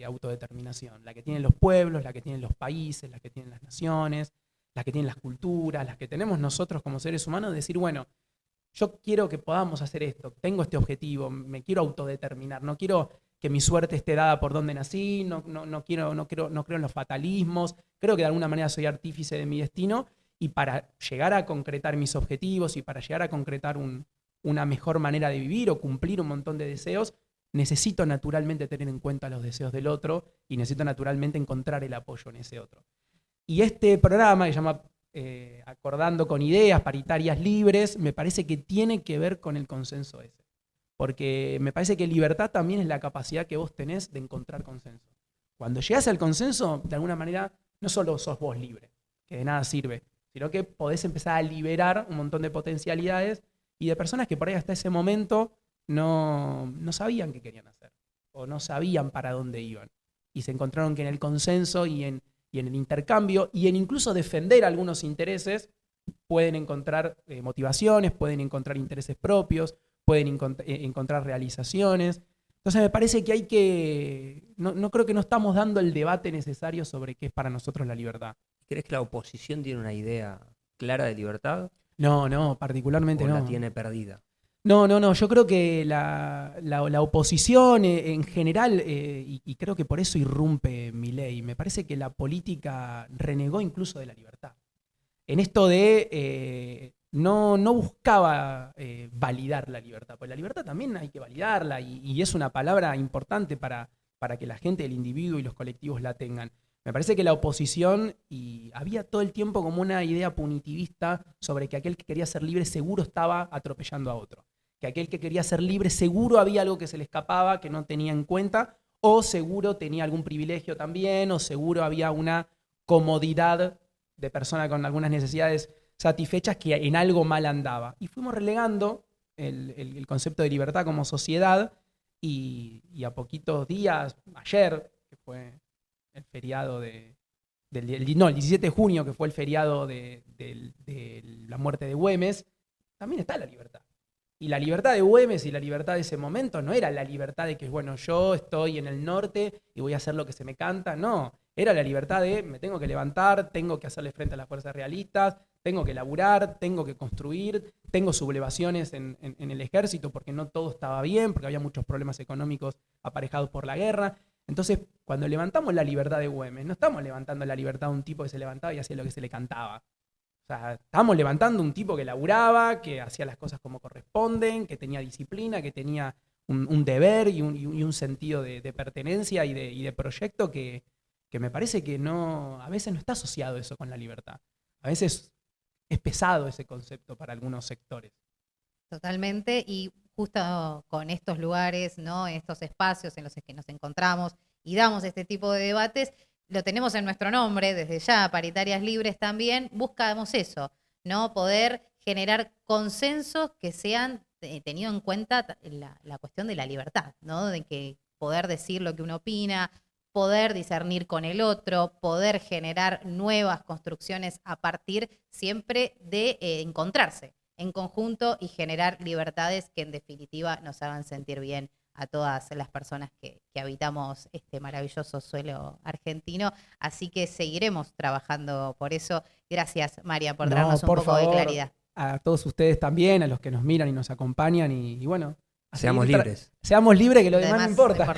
autodeterminación, la que tienen los pueblos, la que tienen los países, la que tienen las naciones, la que tienen las culturas, las que tenemos nosotros como seres humanos, de decir, bueno, yo quiero que podamos hacer esto, tengo este objetivo, me quiero autodeterminar, no quiero que mi suerte esté dada por donde nací, no creo en los fatalismos, creo que de alguna manera soy artífice de mi destino, y para llegar a concretar mis objetivos y para llegar a concretar una mejor manera de vivir o cumplir un montón de deseos, necesito naturalmente tener en cuenta los deseos del otro y necesito naturalmente encontrar el apoyo en ese otro. Y este programa que se llama Acordando con Ideas, Paritarias Libres, me parece que tiene que ver con el consenso ese. Porque me parece que libertad también es la capacidad que vos tenés de encontrar consenso. Cuando llegás al consenso, de alguna manera, no solo sos vos libre, que de nada sirve, sino que podés empezar a liberar un montón de potencialidades y de personas que por ahí hasta ese momento no sabían qué querían hacer o no sabían para dónde iban. Y se encontraron que en el consenso y en el intercambio y en incluso defender algunos intereses pueden encontrar motivaciones, pueden encontrar intereses propios, pueden encontrar realizaciones. Entonces me parece que hay que... No creo que no estamos dando el debate necesario sobre qué es para nosotros la libertad. ¿Crees que la oposición tiene una idea clara de libertad? No, particularmente ¿O no. la tiene perdida? No, yo creo que la oposición en general, y creo que por eso irrumpe Milei, me parece que la política renegó incluso de la libertad. En esto de no buscaba validar la libertad, porque la libertad también hay que validarla y es una palabra importante para que la gente, el individuo y los colectivos la tengan. Me parece que la oposición, y había todo el tiempo como una idea punitivista sobre que aquel que quería ser libre seguro estaba atropellando a otro. Que aquel que quería ser libre seguro había algo que se le escapaba, que no tenía en cuenta, o seguro tenía algún privilegio también, o seguro había una comodidad de persona con algunas necesidades satisfechas que en algo mal andaba. Y fuimos relegando el concepto de libertad como sociedad y a poquitos días, ayer, que fue el feriado el 17 de junio, que fue el feriado de la muerte de Güemes, también está la libertad. Y la libertad de Güemes y la libertad de ese momento no era la libertad de que, bueno, yo estoy en el norte y voy a hacer lo que se me canta, no. Era la libertad de me tengo que levantar, tengo que hacerle frente a las fuerzas realistas, tengo que laburar, tengo que construir, tengo sublevaciones en el ejército porque no todo estaba bien, porque había muchos problemas económicos aparejados por la guerra. Entonces, cuando levantamos la libertad de Güemes, no estamos levantando la libertad de un tipo que se levantaba y hacía lo que se le cantaba. O sea, estamos levantando un tipo que laburaba, que hacía las cosas como corresponden, que tenía disciplina, que tenía un deber y un sentido de pertenencia y de proyecto que me parece que a veces no está asociado eso con la libertad. A veces es pesado ese concepto para algunos sectores. Totalmente, y justo con estos lugares, ¿no? Estos espacios en los que nos encontramos y damos este tipo de debates, lo tenemos en nuestro nombre, desde ya, Paritarias Libres también, buscamos eso, ¿no? Poder generar consensos que sean tenido en cuenta la cuestión de la libertad, ¿no? De que poder decir lo que uno opina, poder discernir con el otro, poder generar nuevas construcciones a partir siempre de encontrarse en conjunto y generar libertades que en definitiva nos hagan sentir bien a todas las personas que habitamos este maravilloso suelo argentino. Así que seguiremos trabajando por eso. Gracias, María, por darnos un poco de claridad. A todos ustedes también, a los que nos miran y nos acompañan y bueno. Seamos libres. Seamos libres, que lo demás no importa.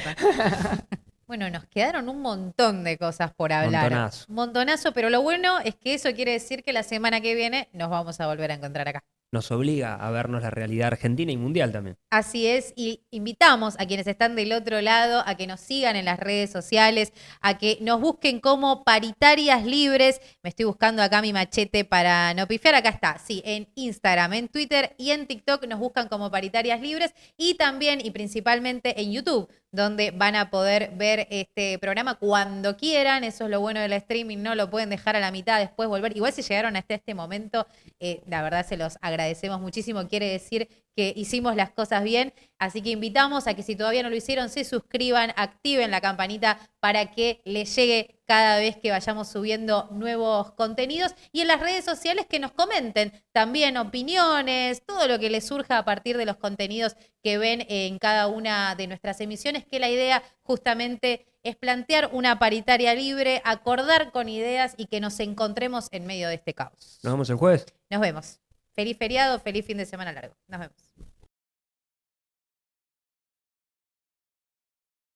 Bueno, nos quedaron un montón de cosas por hablar. Montonazo, pero lo bueno es que eso quiere decir que la semana que viene nos vamos a volver a encontrar acá. Nos obliga a vernos la realidad argentina y mundial también. Así es, y invitamos a quienes están del otro lado a que nos sigan en las redes sociales, a que nos busquen como Paritarias Libres. Me estoy buscando acá mi machete para no pifiar. Acá está, sí, en Instagram, en Twitter y en TikTok nos buscan como Paritarias Libres y también y principalmente en YouTube, donde van a poder ver este programa cuando quieran. Eso es lo bueno del streaming, no lo pueden dejar a la mitad, después volver. Igual si llegaron hasta este momento, la verdad se los agradecemos muchísimo. Quiere decir que hicimos las cosas bien. Así que invitamos a que si todavía no lo hicieron, se suscriban, activen la campanita para que les llegue cada vez que vayamos subiendo nuevos contenidos. Y en las redes sociales que nos comenten también opiniones, todo lo que les surja a partir de los contenidos que ven en cada una de nuestras emisiones, que la idea justamente es plantear una paritaria libre, acordar con ideas y que nos encontremos en medio de este caos. Nos vemos el jueves. Nos vemos. Feliz feriado, feliz fin de semana largo. Nos vemos.